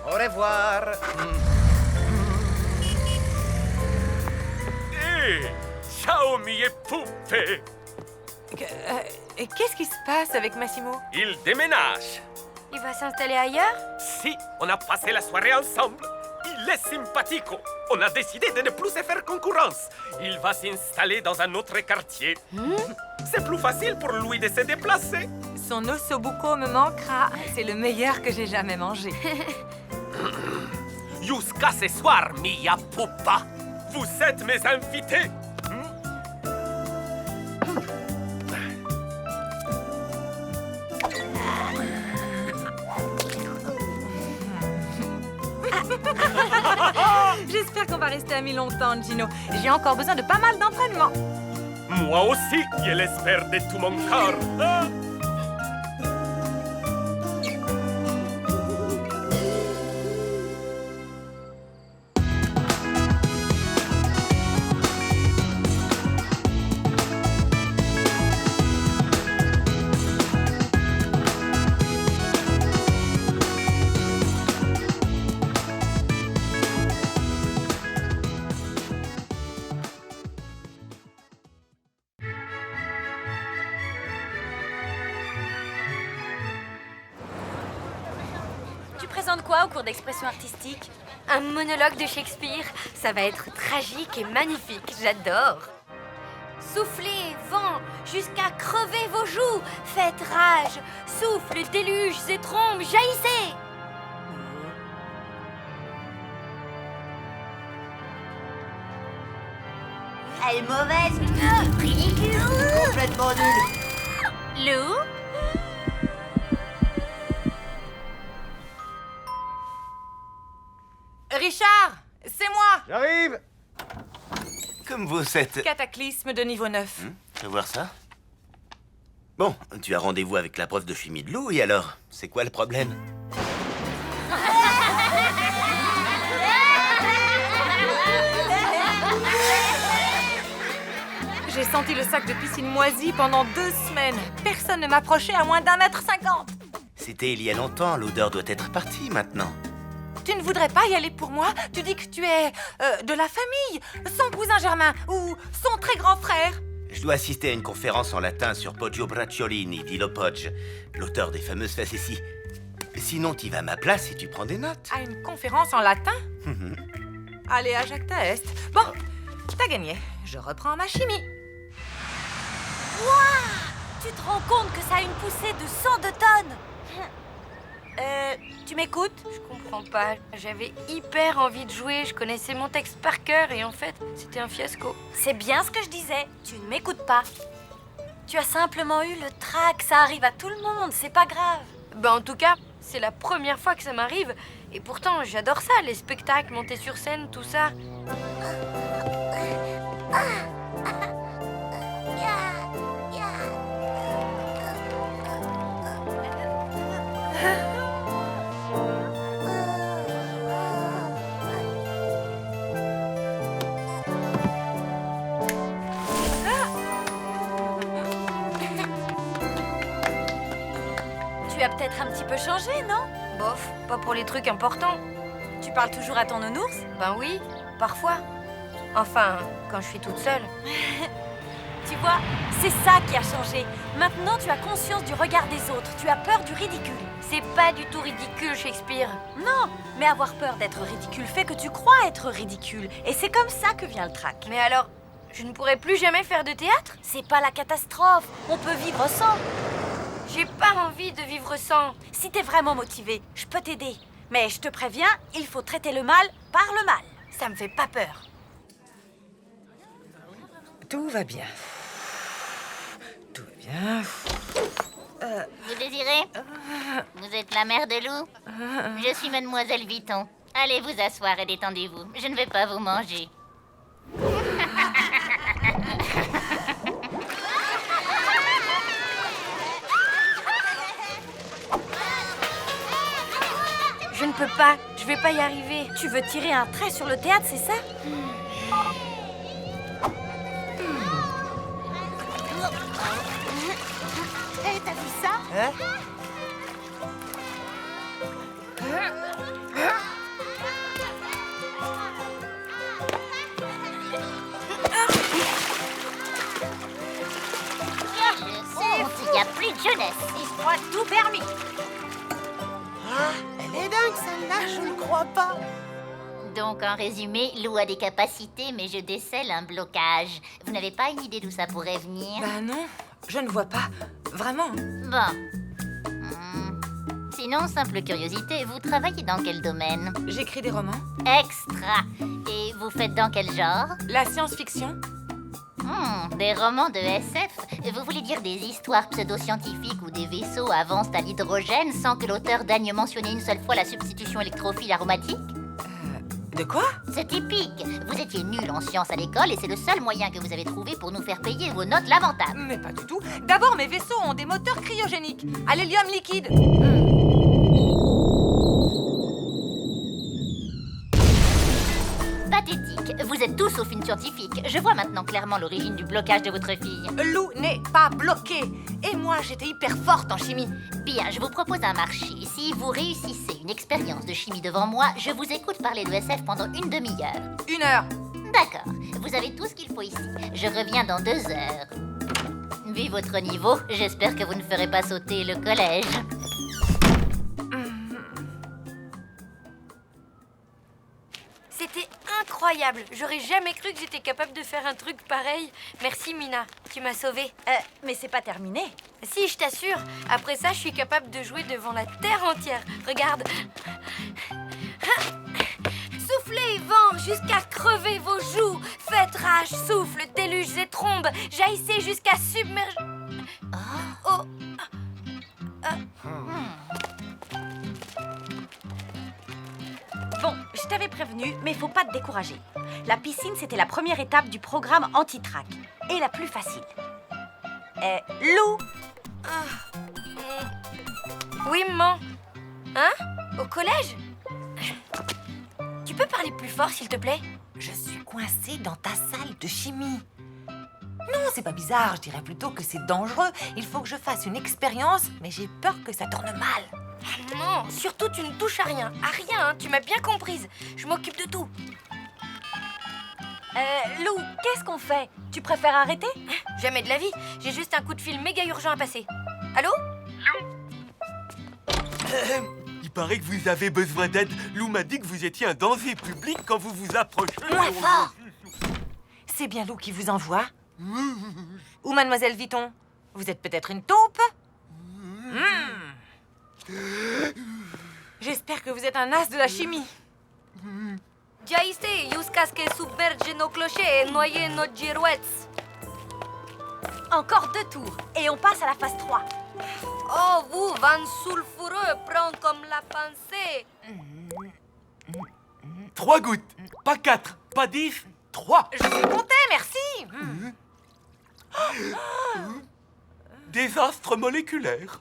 Au revoir. Hé, ciao, mie poupée. Qu'est-ce qui se passe avec Massimo? Il déménage. Il va s'installer ailleurs? Si, on a passé la soirée ensemble. Il est sympathique. On a décidé de ne plus se faire concurrence. Il va s'installer dans un autre quartier. C'est plus facile pour lui de se déplacer. Son ossobuco me manquera. C'est le meilleur que j'ai jamais mangé. Jusqu'à ce soir, mia pupa. Vous êtes mes invités. J'ai J'espère qu'on va rester amis longtemps, Gino. J'ai encore besoin de pas mal d'entraînement. Moi aussi, je l'espère de tout mon cœur. Ah. Tu présentes quoi au cours d'expression artistique? Un monologue de Shakespeare. Ça va être tragique et magnifique. J'adore. Soufflez, vent, jusqu'à crever vos joues. Faites rage. Souffle, déluge et trombes, jaillissez. Elle est mauvaise. Ridicule. Complètement nul. Lou? Richard, c'est moi. J'arrive. Comme vous êtes... Cataclysme de niveau 9. Je vais voir ça. Bon, tu as rendez-vous avec la prof de chimie de Lou, et alors? C'est quoi le problème? J'ai senti le sac de piscine moisi pendant 2 semaines. Personne ne m'approchait à moins d'1,50 m. C'était il y a longtemps, l'odeur doit être partie maintenant. Tu ne voudrais pas y aller pour moi? Tu dis que tu es de la famille, son cousin germain ou son très grand frère. Je dois assister à une conférence en latin sur Poggio Bracciolini, dit Lopodge, l'auteur des fameuses facéties. Sinon, tu vas à ma place et tu prends des notes. À une conférence en latin? Allez, à Jacta Est. Bon, t'as gagné. Je reprends ma chimie. Waouh! Tu te rends compte que ça a une poussée de 102 tonnes? Tu m'écoutes? Je comprends pas. J'avais hyper envie de jouer. Je connaissais mon texte par cœur et en fait, c'était un fiasco. C'est bien ce que je disais. Tu ne m'écoutes pas. Tu as simplement eu le trac. Ça arrive à tout le monde. C'est pas grave. Bah en tout cas, c'est la première fois que ça m'arrive. Et pourtant, j'adore ça, les spectacles, monter sur scène, tout ça. Tu as peut-être un petit peu changé, non? Bof, pas pour les trucs importants. Tu parles toujours à ton nounours? Ben oui, parfois. Enfin, quand je suis toute seule. Tu vois, c'est ça qui a changé. Maintenant, tu as conscience du regard des autres. Tu as peur du ridicule. C'est pas du tout ridicule, Shakespeare. Non, mais avoir peur d'être ridicule fait que tu crois être ridicule. Et c'est comme ça que vient le trac. Mais alors, je ne pourrai plus jamais faire de théâtre? C'est pas la catastrophe. On peut vivre sans. J'ai pas envie de vivre sans. Si t'es vraiment motivé, je peux t'aider. Mais je te préviens, il faut traiter le mal par le mal. Ça me fait pas peur. Tout va bien. Tout va bien. Vous désirez? Vous êtes la mère de Lou? Je suis Mademoiselle Vuitton. Allez vous asseoir et détendez-vous. Je ne vais pas vous manger. Je ne peux pas. Je vais pas y arriver. Tu veux tirer un trait sur le théâtre, c'est ça? Hey, t'as vu ça? Hein? Il n'y a plus de jeunesse. Il se croit tout permis. Ah, elle est dingue celle-là, je ne crois pas. Donc, en résumé, Lou a des capacités, mais je décèle un blocage. Vous n'avez pas une idée d'où ça pourrait venir? Bah non, je ne vois pas. Vraiment. Bon. Sinon, simple curiosité, vous travaillez dans quel domaine? J'écris des romans. Extra. Et vous faites dans quel genre? La science-fiction. Des romans de SF? Vous voulez dire des histoires pseudo-scientifiques où des vaisseaux avancent à l'hydrogène sans que l'auteur daigne mentionner une seule fois la substitution électrophile aromatique? De quoi? C'est typique. Vous étiez nul en sciences à l'école et c'est le seul moyen que vous avez trouvé pour nous faire payer vos notes lamentables. Mais pas du tout. D'abord, mes vaisseaux ont des moteurs cryogéniques, à l'hélium liquide. Pathétique. Vous êtes tous sauf une scientifique. Je vois maintenant clairement l'origine du blocage de votre fille. Lou n'est pas bloquée. Et moi, j'étais hyper forte en chimie. Bien, je vous propose un marché. Si vous réussissez une expérience de chimie devant moi, je vous écoute parler de SF pendant une demi-heure. 1 heure. D'accord. Vous avez tout ce qu'il faut ici. Je reviens dans 2 heures. Vu votre niveau, j'espère que vous ne ferez pas sauter le collège. C'était incroyable. J'aurais jamais cru que j'étais capable de faire un truc pareil. Merci, Mina. Tu m'as sauvée. Mais c'est pas terminé. Si, je t'assure. Après ça, je suis capable de jouer devant la terre entière. Regarde. Soufflez, vent, jusqu'à crever vos joues. Faites rage, souffle, déluges et trombes. Jaillissez jusqu'à submerger... Oh. Bon, je t'avais prévenu, mais faut pas te décourager. La piscine, c'était la première étape du programme anti-trac. Et la plus facile. Lou! Oui, maman. Hein? Au collège? Tu peux parler plus fort, s'il te plaît? Je suis coincée dans ta salle de chimie. Non, c'est pas bizarre, je dirais plutôt que c'est dangereux. Il faut que je fasse une expérience, mais j'ai peur que ça tourne mal. Non, surtout tu ne touches à rien. À rien, hein, tu m'as bien comprise. Je m'occupe de tout. Lou, qu'est-ce qu'on fait? Tu préfères arrêter? Jamais de la vie. J'ai juste un coup de fil méga urgent à passer. Allô? Il paraît que vous avez besoin d'aide. Lou m'a dit que vous étiez un danger public quand vous vous approchez. Moins fort! C'est bien Lou qui vous envoie? Ou Mademoiselle Vuitton? Vous êtes peut-être une taupe? J'espère que vous êtes un as de la chimie. Jaiste, jusqu'à ce que submerge nos clochers et noyer nos girouettes. Encore 2 tours, et on passe à la phase 3. Oh, vous, vent sulfureux, prend comme la pensée. 3 gouttes, pas 4, pas 10, 3. Je suis contée, merci. Désastre moléculaire.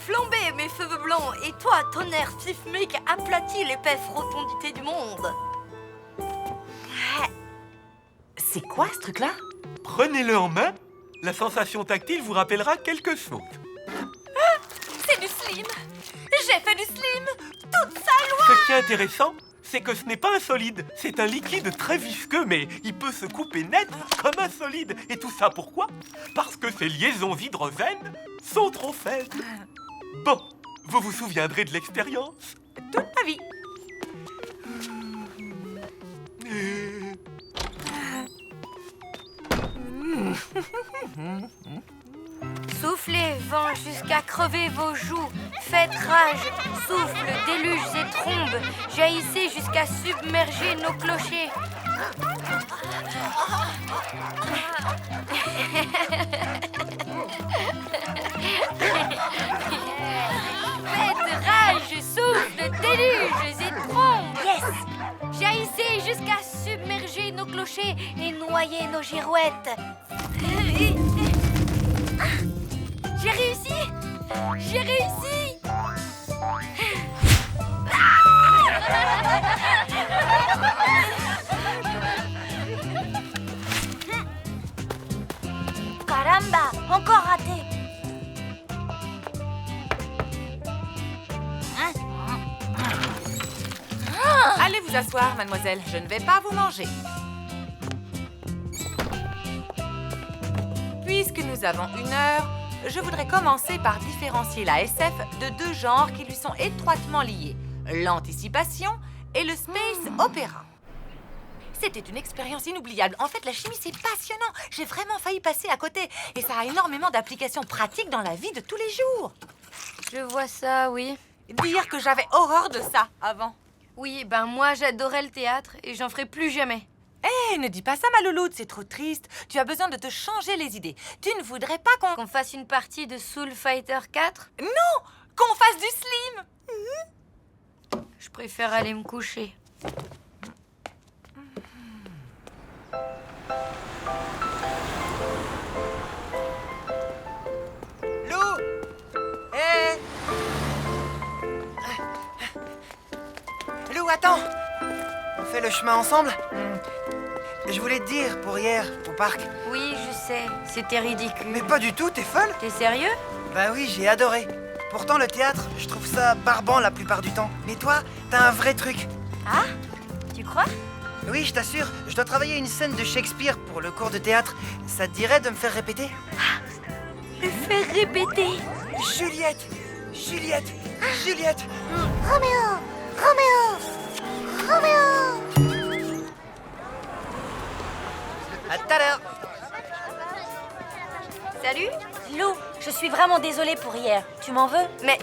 Flambez, mes cheveux blancs, et toi, tonnerre sismique, aplatis l'épaisse rotondité du monde. C'est quoi ce truc-là? Prenez-le en main. La sensation tactile vous rappellera quelque chose. C'est du slim. J'ai fait du slim. Toute sa loi. Ce qui est intéressant, c'est que ce n'est pas un solide. C'est un liquide très visqueux, mais il peut se couper net comme un solide. Et tout ça pourquoi? Parce que ses liaisons hydrogènes sont trop faibles. Bon, vous vous souviendrez de l'expérience? Toute ma vie. Soufflez, vent, jusqu'à crever vos joues. Faites rage, souffle, déluges et trombes. Jaillissez jusqu'à submerger nos clochers. Faites rage, souffle, déluges et trombes. Yes! Jaillissez jusqu'à submerger nos clochers et noyer nos girouettes. J'ai réussi! J'ai réussi! Caramba! Encore raté! Allez vous asseoir, mademoiselle. Je ne vais pas vous manger. Puisque nous avons 1 heure, je voudrais commencer par différencier la SF de 2 genres qui lui sont étroitement liés. L'anticipation et le space opéra. C'était une expérience inoubliable. En fait, la chimie, c'est passionnant. J'ai vraiment failli passer à côté. Et ça a énormément d'applications pratiques dans la vie de tous les jours. Je vois ça, oui. Dire que j'avais horreur de ça avant. Oui, ben moi, j'adorais le théâtre et j'en ferai plus jamais. Hé, ne dis pas ça, ma louloute, c'est trop triste. Tu as besoin de te changer les idées. Tu ne voudrais pas qu'on fasse une partie de Soul Fighter 4? Non! Qu'on fasse du slim! Je préfère aller me coucher. Lou! Hé! Lou, attends! On fait le chemin ensemble? Je voulais te dire, pour hier, au parc. Oui, je sais, c'était ridicule. Mais pas du tout, t'es folle? T'es sérieux? Bah oui, j'ai adoré. Pourtant, le théâtre, je trouve ça barbant la plupart du temps. Mais toi, t'as un vrai truc. Ah? Tu crois? Oui, je t'assure, je dois travailler une scène de Shakespeare pour le cours de théâtre. Ça te dirait de me faire répéter? Le faire répéter. Juliette! Juliette! Juliette! Roméo! Roméo! Roméo! À tout à l'heure! Salut? Lou, je suis vraiment désolée pour hier. Tu m'en veux? Mais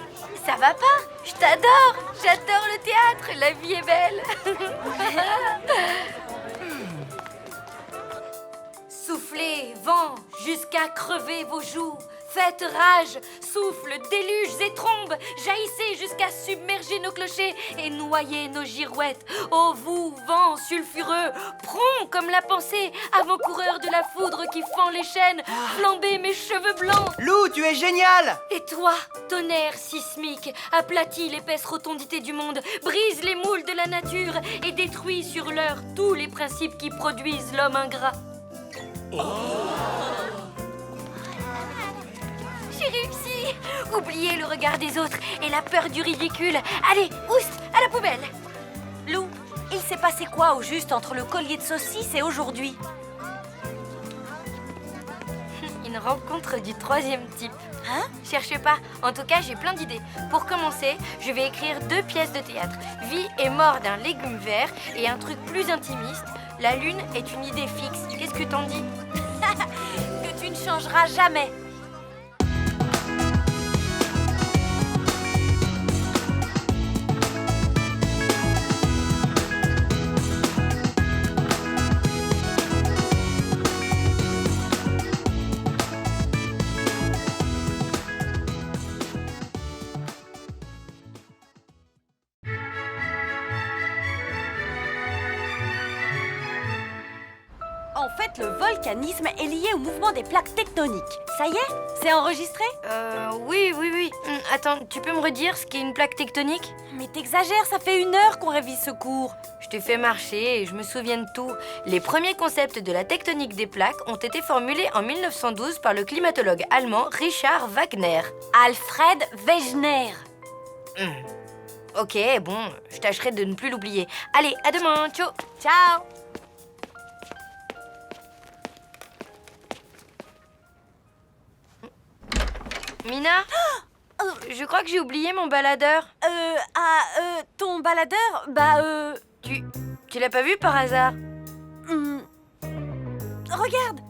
ça va pas? Je t'adore! J'adore le théâtre! La vie est belle! Soufflez, vent, jusqu'à crever vos joues. Faites rage, souffle, déluges et trombes. Jaillissez jusqu'à submerger nos clochers et noyer nos girouettes. Ô vous, vent sulfureux, prompt comme la pensée, avant-coureur de la foudre qui fend les chaînes, flambez mes cheveux blancs. Lou, tu es génial! Et toi, tonnerre sismique, aplatis l'épaisse rotondité du monde, brise les moules de la nature et détruis sur l'heure tous les principes qui produisent l'homme ingrat. J'ai réussi! Oubliez le regard des autres et la peur du ridicule. Allez, oust, à la poubelle! Lou, il s'est passé quoi au juste entre le collier de saucisse et aujourd'hui? Une rencontre du 3e type. Hein? Cherche pas, en tout cas j'ai plein d'idées. Pour commencer, je vais écrire 2 pièces de théâtre. Vie et mort d'un légume vert et un truc plus intimiste. La lune est une idée fixe. Qu'est-ce que t'en dis? Que tu ne changeras jamais. En fait, le volcanisme est lié au mouvement des plaques tectoniques. Ça y est? C'est enregistré? Oui. Attends, tu peux me redire ce qu'est une plaque tectonique? Mais t'exagères, ça fait 1 heure qu'on révise ce cours. Je t'ai fait marcher et je me souviens de tout. Les premiers concepts de la tectonique des plaques ont été formulés en 1912 par le climatologue allemand Richard Wagner. Alfred Wegener. Ok, bon, je tâcherai de ne plus l'oublier. Allez, à demain, ciao. Ciao. Mina, je crois que j'ai oublié mon baladeur. Ton baladeur? Tu l'as pas vu par hasard? Regarde.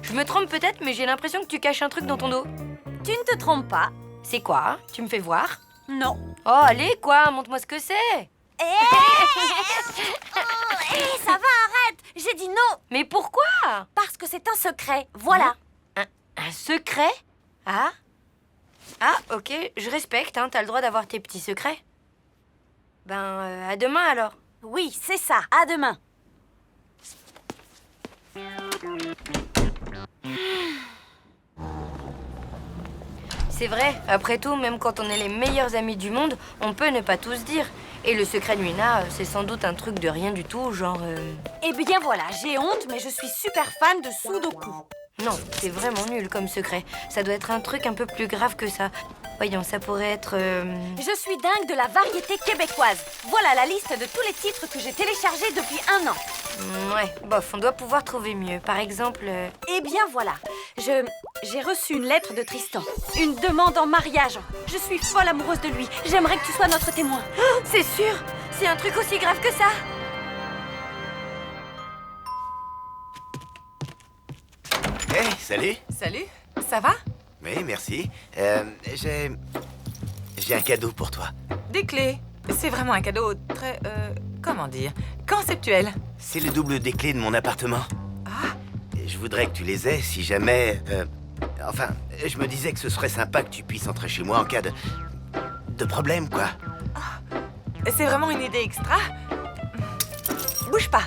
Je me trompe peut-être, mais j'ai l'impression que tu caches un truc dans ton dos. Tu ne te trompes pas. C'est quoi? Tu me fais voir? Non. Oh, allez, quoi? Montre-moi ce que c'est. Ça va, arrête. J'ai dit non. Mais pourquoi? Parce que c'est un secret. Voilà. Un secret? Ah, ok, je respecte, hein, t'as le droit d'avoir tes petits secrets. À demain alors. Oui, c'est ça. À demain. C'est vrai, après tout, même quand on est les meilleurs amis du monde, on peut ne pas tout se dire. Et le secret de Mina, c'est sans doute un truc de rien du tout, genre... Eh bien voilà, j'ai honte, mais je suis super fan de Sudoku. Non, c'est vraiment nul comme secret. Ça doit être un truc un peu plus grave que ça. Voyons, ça pourrait être... Je suis dingue de la variété québécoise. Voilà la liste de tous les titres que j'ai téléchargés depuis 1 an. Ouais, bof, on doit pouvoir trouver mieux. Par exemple... Eh bien voilà, j'ai reçu une lettre de Tristan. Une demande en mariage. Je suis folle amoureuse de lui. J'aimerais que tu sois notre témoin. Oh, c'est sûr! C'est un truc aussi grave que ça! Hey, salut. Salut, ça va? Oui, merci. J'ai un cadeau pour toi. Des clés. C'est vraiment un cadeau très, comment dire, conceptuel. C'est le double des clés de mon appartement. Ah. je voudrais que tu les aies si jamais... Enfin, je me disais que ce serait sympa que tu puisses entrer chez moi en cas de problème, quoi. C'est vraiment une idée extra. Bouge pas.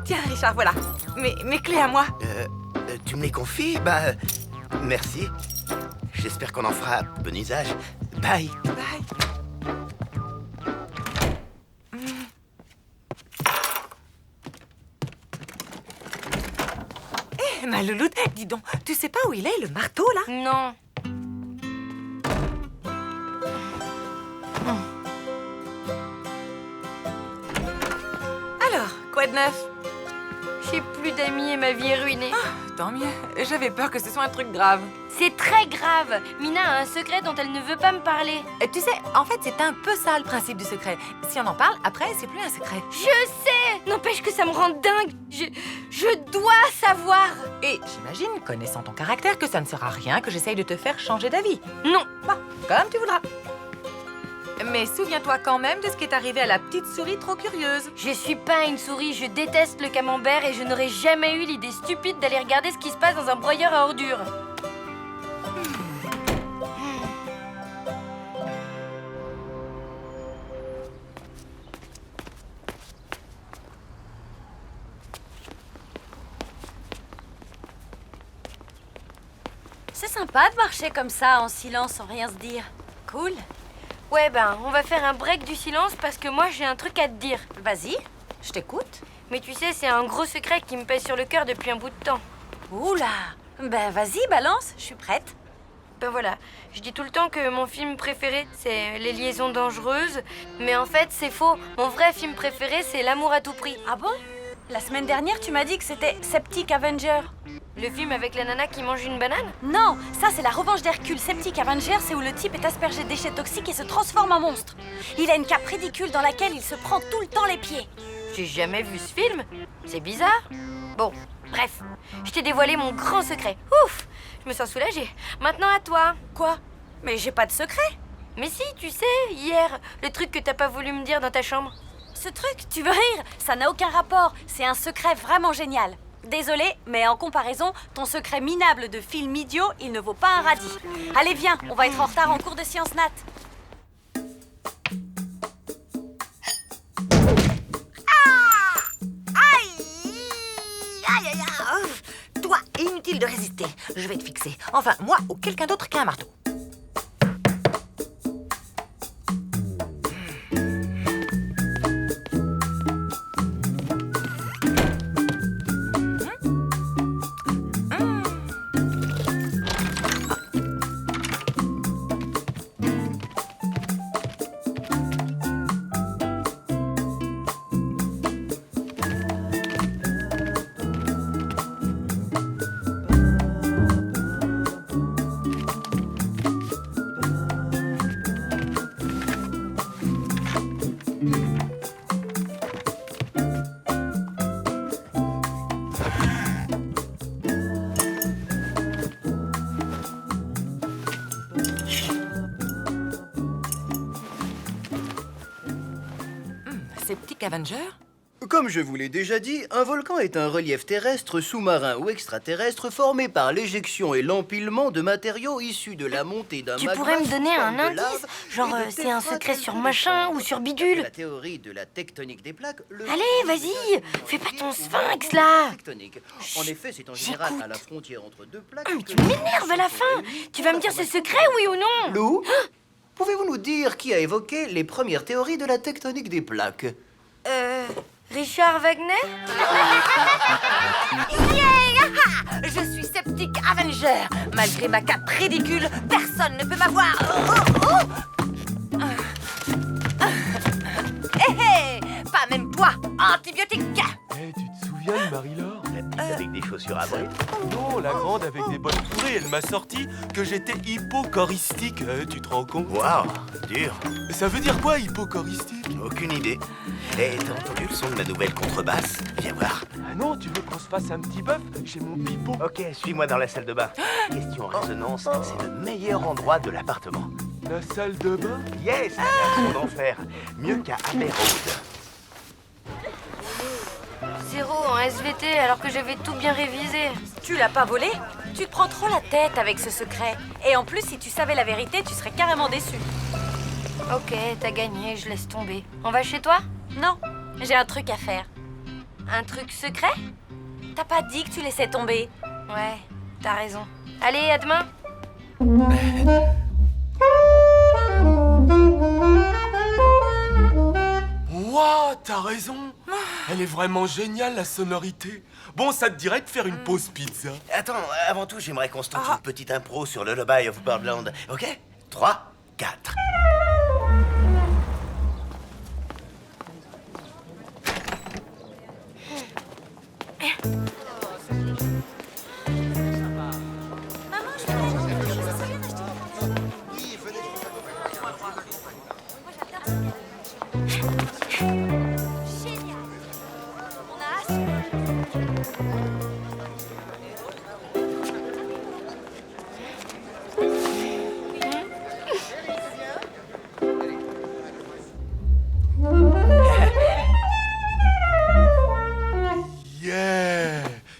Tiens, Richard, voilà. Mes clés à moi. Tu me les confies? Bah, merci. J'espère qu'on en fera bon usage. Bye. Bye. Ma louloute, dis donc, tu sais pas où il est, le marteau, là? Non. Alors, quoi de neuf? J'ai plus d'amis et ma vie est ruinée. Tant mieux, j'avais peur que ce soit un truc grave. C'est très grave. Mina a un secret dont elle ne veut pas me parler. Tu sais, en fait, c'est un peu ça le principe du secret. Si on en parle, après, c'est plus un secret. Je sais. N'empêche que ça me rend dingue. Je dois savoir. Et j'imagine, connaissant ton caractère, que ça ne sera rien que j'essaye de te faire changer d'avis. Non. Bon, comme tu voudras. Mais souviens-toi quand même de ce qui est arrivé à la petite souris trop curieuse. Je suis pas une souris, je déteste le camembert et je n'aurais jamais eu l'idée stupide d'aller regarder ce qui se passe dans un broyeur à ordures. C'est sympa de marcher comme ça, en silence, sans rien se dire. Cool. Ouais, ben, on va faire un break du silence parce que moi, j'ai un truc à te dire. Vas-y, je t'écoute. Mais tu sais, c'est un gros secret qui me pèse sur le cœur depuis un bout de temps. Oula. Ben vas-y, balance, je suis prête. Ben voilà, je dis tout le temps que mon film préféré, c'est Les Liaisons Dangereuses. Mais en fait, c'est faux. Mon vrai film préféré, c'est L'amour à tout prix. Ah bon? La semaine dernière, tu m'as dit que c'était Septic Avenger. Le film avec la nana qui mange une banane? Non, ça c'est la revanche d'Hercule. Septic Avenger, c'est où le type est aspergé de déchets toxiques et se transforme en monstre. Il a une cape ridicule dans laquelle il se prend tout le temps les pieds. J'ai jamais vu ce film. C'est bizarre. Bon, bref, je t'ai dévoilé mon grand secret. Ouf, je me sens soulagée. Maintenant à toi. Quoi? Mais j'ai pas de secret. Mais si, tu sais, hier, le truc que t'as pas voulu me dire dans ta chambre. Ce truc, tu veux rire? Ça n'a aucun rapport. C'est un secret vraiment génial. Désolée, mais en comparaison, ton secret minable de film idiot, il ne vaut pas un radis. Allez, viens, on va être en retard en cours de sciences nat. Aïe, aïe, aïe. Toi, inutile de résister. Je vais te fixer. Enfin, moi ou quelqu'un d'autre qui a un marteau. Septic Avenger? Comme je vous l'ai déjà dit, un volcan est un relief terrestre, sous-marin ou extraterrestre formé par l'éjection et l'empilement de matériaux issus de la montée d'un magma. Tu pourrais me donner un de indice? lave Genre, et de c'est un secret sur tétraquintes machin de ou sur choc. bidule? La théorie de la tectonique des plaques. Allez, vas-y, fais pas ton sphinx là. Tectonique. En effet, c'est en général à la frontière entre deux plaques. Mais tu m'énerves à la fin. Tu vas me dire ce secret, oui ou non? Lou, pouvez-vous nous dire qui a évoqué les premières théories de la tectonique des plaques? Richard Wagner? Yeah! Je suis Septic Avenger. Malgré ma cape ridicule, personne ne peut m'avoir. Hé hé! Pas même toi, antibiotique! Eh, tu te souviens de Marie-Laure? La petite avec des chaussures à bride? Non, la grande avec des bottes fourrées. Elle m'a sorti que j'étais hypochoristique. Tu te rends compte? Waouh, dur. Ça veut dire quoi, hypochoristique? Aucune idée. Et t'as entendu le son de ma nouvelle contrebasse? Viens voir. Ah non, tu veux qu'on se fasse un petit bœuf chez mon pipeau? Ok, suis-moi dans la salle de bain. Question résonance, c'est le meilleur endroit de l'appartement. La salle de bain? Yes, un son d'enfer. Mieux qu'à Abbey Road. 0 en SVT alors que j'avais tout bien révisé. Tu l'as pas volé? Tu te prends trop la tête avec ce secret. Et en plus, si tu savais la vérité, tu serais carrément déçu. Ok, t'as gagné, je laisse tomber. On va chez toi? Non, j'ai un truc à faire. Un truc secret? T'as pas dit que tu laissais tomber? Ouais, t'as raison. Allez, à demain. Ouah, t'as raison. Elle est vraiment géniale, la sonorité. Bon, ça te dirait de faire une pause pizza? Attends, avant tout, j'aimerais qu'on se tente une petite impro sur le Lullaby of Birdland. Ok? 3, 4.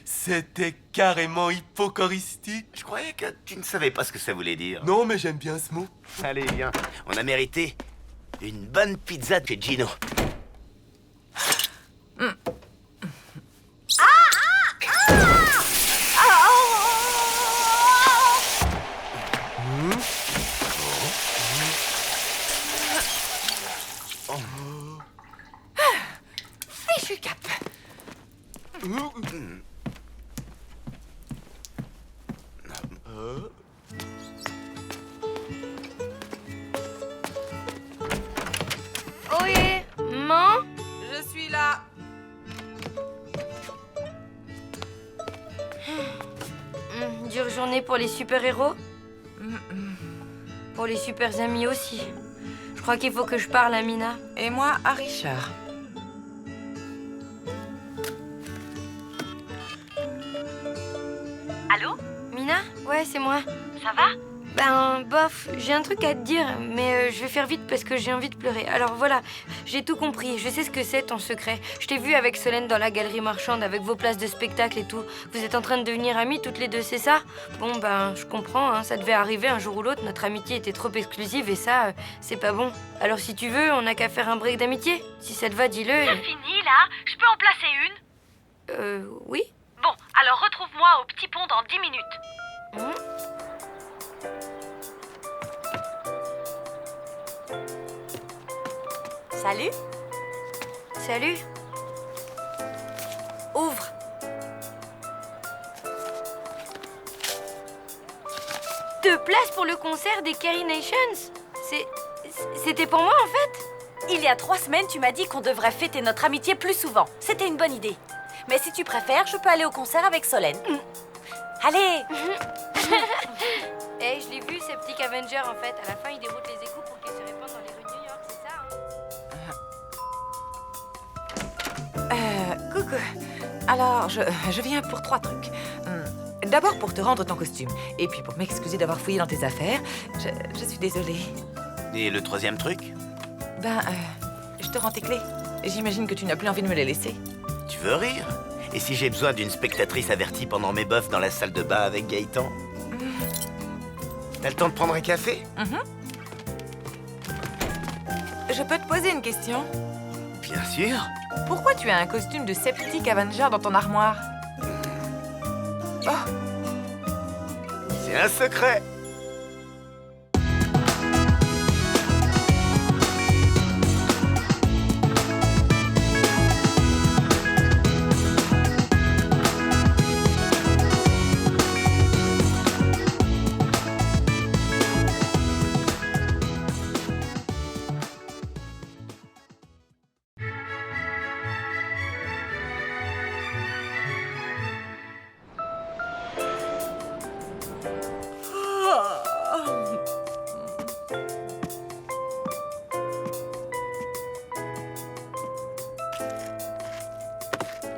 C'était carrément hypocoristique. Je croyais que tu ne savais pas ce que ça voulait dire. Non, mais j'aime bien ce mot. Allez, viens. On a mérité une bonne pizza de chez Gino. Fichu cap. Ohé, maman? Je suis là. Dure journée pour les super-héros? Pour les super amis aussi. Je crois qu'il faut que je parle à Mina. Et moi, à Richard. Allô? Mina? Ouais, c'est moi. Ça va? Ben, bof, j'ai un truc à te dire, mais je vais faire vite parce que j'ai envie de pleurer. Alors voilà, j'ai tout compris, je sais ce que c'est ton secret. Je t'ai vu avec Solène dans la galerie marchande avec vos places de spectacle et tout. Vous êtes en train de devenir amies toutes les deux, c'est ça? Bon, ben, je comprends, hein, ça devait arriver un jour ou l'autre, notre amitié était trop exclusive et ça, c'est pas bon. Alors si tu veux, on n'a qu'à faire un break d'amitié. Si ça te va, dis-le. C'est fini là? Je peux en placer une? Oui? Bon, alors retrouve-moi au petit pont dans 10 minutes. Salut. Salut. Ouvre. Deux places pour le concert des Carrie Nations? C'était pour moi en fait? Il y a 3 semaines, tu m'as dit qu'on devrait fêter notre amitié plus souvent. C'était une bonne idée. Mais si tu préfères, je peux aller au concert avec Solène. Allez. Eh, je l'ai vu, ces petits Avengers en fait. À la fin, ils déroutent les échos pour qu'ils se répandent dans les rues de New York, c'est ça, hein? Coucou. Alors, je viens pour 3 trucs. D'abord pour te rendre ton costume. Et puis pour m'excuser d'avoir fouillé dans tes affaires. Je suis désolée. Et le troisième truc? Je te rends tes clés. J'imagine que tu n'as plus envie de me les laisser. Tu veux rire? Et si j'ai besoin d'une spectatrice avertie pendant mes bofs dans la salle de bain avec Gaëtan? T'as le temps de prendre un café? Je peux te poser une question? Bien sûr. Pourquoi tu as un costume de Septic Avenger dans ton armoire? Oh. C'est un secret.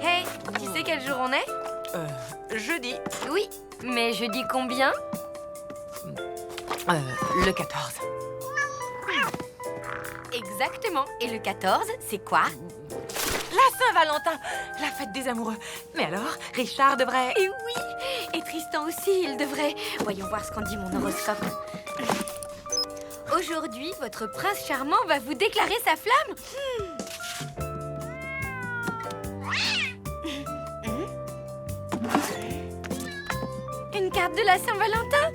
Hey, tu sais quel jour on est? Jeudi. Oui, mais jeudi combien? Le 14. Exactement. Et le 14, c'est quoi? La Saint-Valentin, la fête des amoureux. Mais alors, Richard devrait... Et oui, et Tristan aussi, il devrait. Voyons voir ce qu'en dit mon horoscope. Aujourd'hui, votre prince charmant va vous déclarer sa flamme. Une carte de la Saint-Valentin.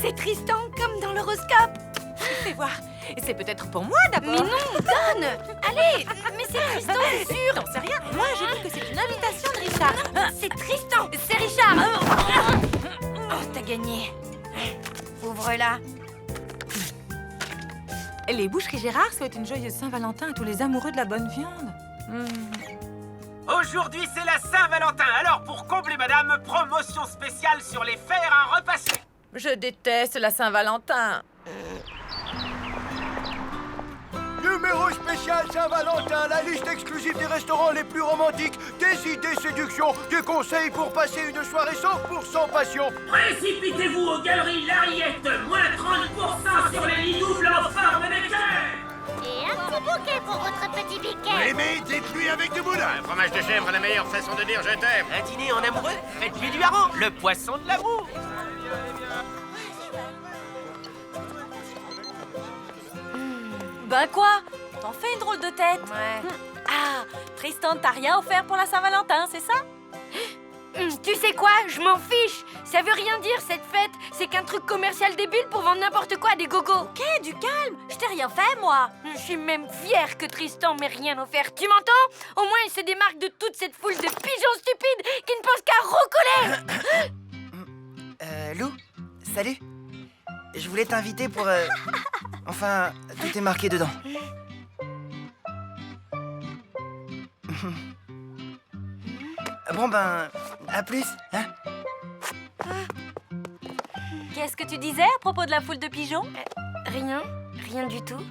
C'est Tristan, comme dans l'horoscope. Fais voir. C'est peut-être pour moi d'abord. Mais non, donne. Allez, mais c'est Tristan, c'est sûr. T'en sais rien. Moi, je dis que c'est une invitation de Richard. C'est Tristan, c'est Richard. Oh, t'as gagné. Ouvre-la. Les boucheries Gérard souhaitent une joyeuse Saint-Valentin à tous les amoureux de la bonne viande. Aujourd'hui, c'est la Saint-Valentin. Alors, pour combler madame, promotion spéciale sur les fers à repasser. Je déteste la Saint-Valentin. Numéro spécial Saint-Valentin, la liste exclusive des restaurants les plus romantiques, des idées séduction, des conseils pour passer une soirée 100% passion. Précipitez-vous aux galeries Lariette, moins 30% sur les lits doubles en forme de cœur. Et un petit bouquet pour votre petit biquet. Aimez, dites-lui avec du boudin. Un fromage de chèvre, la meilleure façon de dire je t'aime. Un dîner en amoureux, faites-lui du hareng, le poisson de l'amour. Ben quoi? T'en fais une drôle de tête. Ouais. Ah, Tristan, t'as rien offert pour la Saint-Valentin, c'est ça? Tu sais quoi? Je m'en fiche. Ça veut rien dire, cette fête. C'est qu'un truc commercial débile pour vendre n'importe quoi à des gogos. Ok, du calme. Je t'ai rien fait, moi. Je suis même fière que Tristan m'ait rien offert. Tu m'entends? Au moins, il se démarque de toute cette foule de pigeons stupides qui ne pensent qu'à recoller. Lou, salut. Je voulais t'inviter pour... Enfin, tout est marqué dedans. Bon ben, à plus, hein? Qu'est-ce que tu disais à propos de la foule de pigeons? Rien du tout.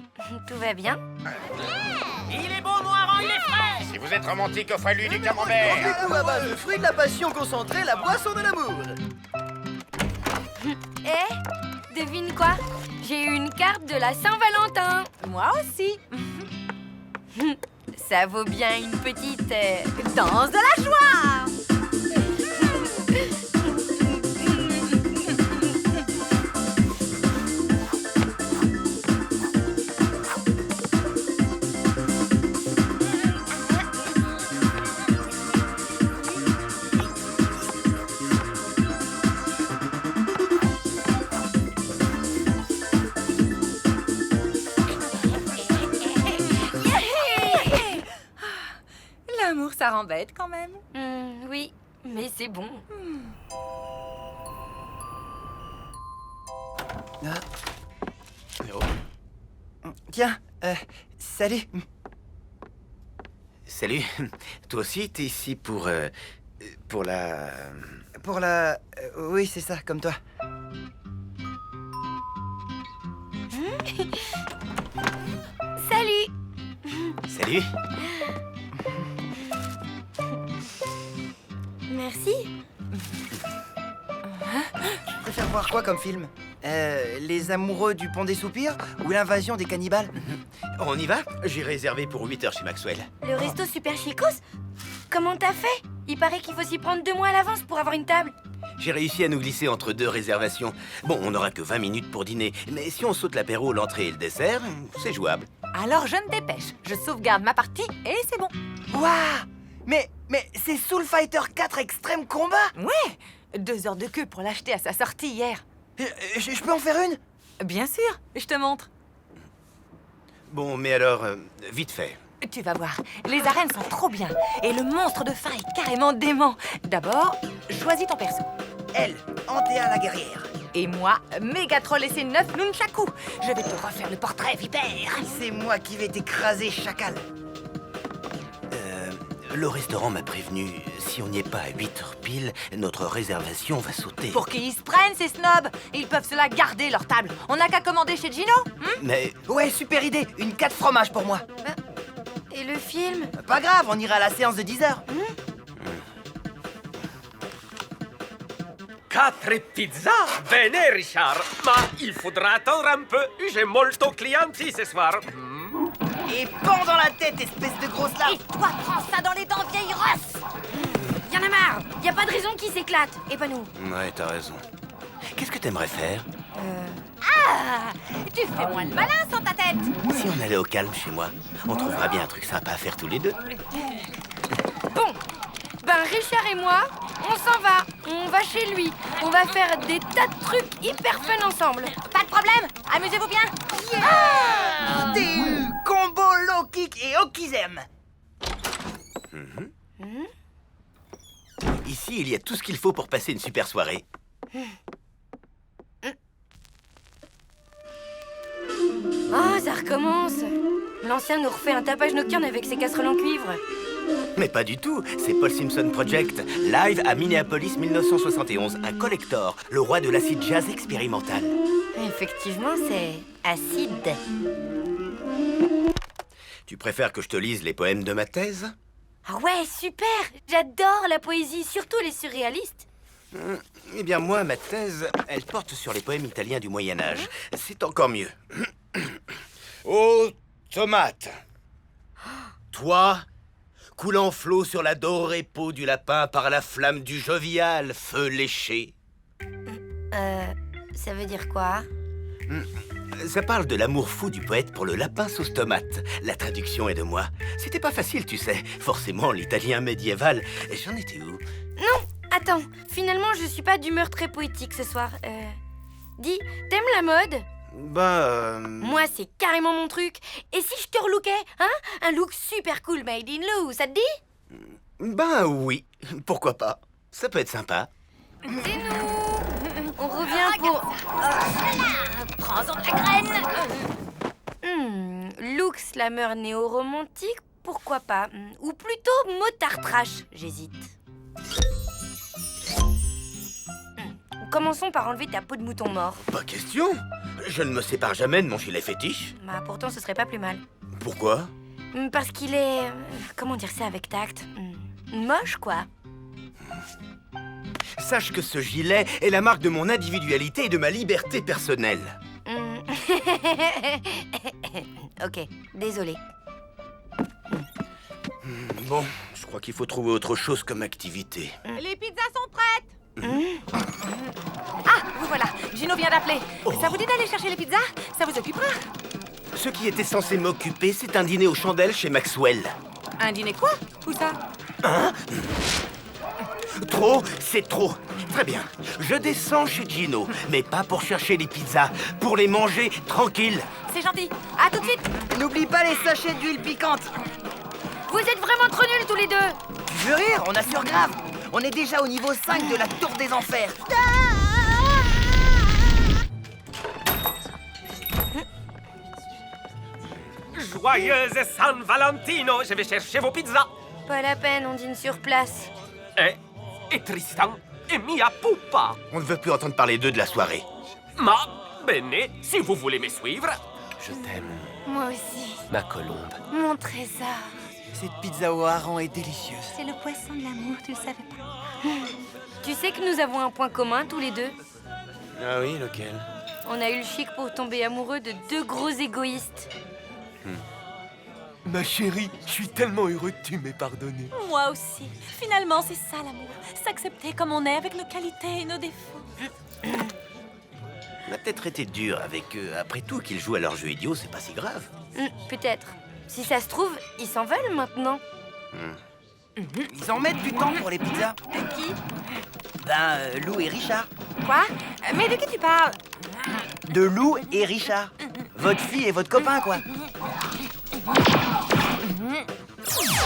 Tout va bien. Il est bon, mon hareng, il est frais. Si vous êtes romantique, offrez-lui du camembert. Rendez-vous à base de fruits de la passion concentrée, la boisson de l'amour. Devine quoi? J'ai eu une carte de la Saint-Valentin. Moi aussi. Ça vaut bien une petite... danse de la joie. L'amour, ça rend bête quand même. Oui, mais c'est bon. Tiens, salut. Salut. Toi aussi, t'es ici pour la... Pour la... oui, c'est ça, comme toi. Salut. Salut. Merci. Tu préfères voir quoi comme film? Les amoureux du pont des soupirs ou l'invasion des cannibales? On y va? J'ai réservé pour 8 heures chez Maxwell. Le resto super chicos? Comment t'as fait? Il paraît qu'il faut s'y prendre 2 mois à l'avance pour avoir une table. J'ai réussi à nous glisser entre 2 réservations. Bon, on n'aura que 20 minutes pour dîner, mais si on saute l'apéro, l'entrée et le dessert, c'est jouable. Alors je me dépêche. Je sauvegarde ma partie et c'est bon. Waouh! Mais c'est Soul Fighter 4 Extreme Combat? Ouais, 2 heures de queue pour l'acheter à sa sortie hier. Je peux en faire une? Bien sûr, je te montre. Bon, mais alors, vite fait. Tu vas voir, les arènes sont trop bien. Et le monstre de fin est carrément dément. D'abord, choisis ton perso. Elle, Antea la guerrière. Et moi, Mégatroll et ses 9 nunchakus. Je vais te refaire le portrait vipère. C'est moi qui vais t'écraser, chacal. Le restaurant m'a prévenu, si on n'y est pas à 8 heures pile, notre réservation va sauter. Pour qu'ils se prennent, ces snobs. Ils peuvent se la garder, leur table. On n'a qu'à commander chez Gino. Mais... Ouais, super idée. Une 4 fromages pour moi. Et le film? Pas grave, on ira à la séance de 10 heures. 4 pizzas? Bene, Richard. Ma il faudra attendre un peu. J'ai molto clienti ce soir. Et pends dans la tête, espèce de grosse larve. Et toi, prends ça dans les dents, vieille rosse. Y'en a marre. Y a pas de raison qu'il s'éclate. Et pas nous. Ouais, t'as raison. Qu'est-ce que t'aimerais faire? Ah, tu fais moins le malin sans ta tête. Si on allait au calme chez moi, on trouverait bien un truc sympa à faire tous les deux. Bon, ben Richard et moi, on s'en va. On va chez lui. On va faire des tas de trucs hyper fun ensemble. Pas de problème, amusez-vous bien. TU, combo, low kick et okizem. Ici, il y a tout ce qu'il faut pour passer une super soirée. Oh, ça recommence. L'ancien nous refait un tapage nocturne avec ses casseroles en cuivre. Mais pas du tout, c'est Paul Simpson Project, live à Minneapolis 1971, un collector, le roi de l'acid jazz expérimental. Effectivement, c'est acide. Tu préfères que je te lise les poèmes de ma thèse? Ah ouais, super. J'adore la poésie, surtout les surréalistes. Eh bien moi, ma thèse, elle porte sur les poèmes italiens du Moyen-Âge. C'est encore mieux. Ô tomate, toi, coulant flot sur la dorée peau du lapin par la flamme du jovial feu léché. Ça veut dire quoi? Ça parle de l'amour fou du poète pour le lapin sauce tomate. La traduction est de moi. C'était pas facile, tu sais. Forcément, l'italien médiéval. J'en étais où? Non, attends. Finalement, je suis pas d'humeur très poétique ce soir. Dis, t'aimes la mode? Moi, c'est carrément mon truc. Et si je te relookais, hein? Un look super cool made in Lou, ça te dit? Ben oui, pourquoi pas. Ça peut être sympa. C'est nous. On revient pour... Prends-en de la graine. Look slammer néo-romantique, pourquoi pas? Ou plutôt motard trash, j'hésite. Commençons par enlever ta peau de mouton mort. Pas question. Je ne me sépare jamais de mon gilet fétiche. Bah pourtant ce serait pas plus mal. Pourquoi? Parce qu'il est... comment dire ça avec tact? Moche, quoi. Sache que ce gilet est la marque de mon individualité et de ma liberté personnelle. Ok, désolé. Bon, je crois qu'il faut trouver autre chose comme activité. Les pizzas sont prêtes. Ah, vous voilà, Gino vient d'appeler. Ça vous dit d'aller chercher les pizzas? Ça vous occupera. Ce qui était censé m'occuper, c'est un dîner aux chandelles chez Maxwell. Un dîner quoi? Où ça? Hein? Trop, c'est trop. Très bien. Je descends chez Gino, mais pas pour chercher les pizzas, pour les manger tranquille. C'est gentil. À tout de suite. N'oublie pas les sachets d'huile piquante. Vous êtes vraiment trop nuls tous les deux. Tu veux rire? On assure grave. On est déjà au niveau 5 de la tour des enfers. Joyeuse San Valentino, je vais chercher vos pizzas. Pas la peine, on dîne sur place. Et Tristan et Mia Pupa. On ne veut plus entendre parler d'eux de la soirée. Ma bene, si vous voulez me suivre. Je t'aime, Moi aussi. ma colombe. Mon trésor. Cette pizza au hareng est délicieuse. C'est le poisson de l'amour, tu le savais pas. Tu sais que nous avons un point commun tous les deux? Ah oui, lequel? On a eu le chic pour tomber amoureux de deux gros égoïstes. Ma chérie, je suis tellement heureux que tu m'aies pardonné. Moi aussi. Finalement, c'est ça l'amour. S'accepter comme on est avec nos qualités et nos défauts. On a peut-être été dur avec eux. Après tout, qu'ils jouent à leur jeu idiot, c'est pas si grave. Peut-être. Si ça se trouve, ils s'en veulent maintenant. Ils en mettent du temps pour les pizzas. De qui? Lou et Richard. Quoi? Mais de qui tu parles? De Lou et Richard. Votre fille et votre copain, quoi.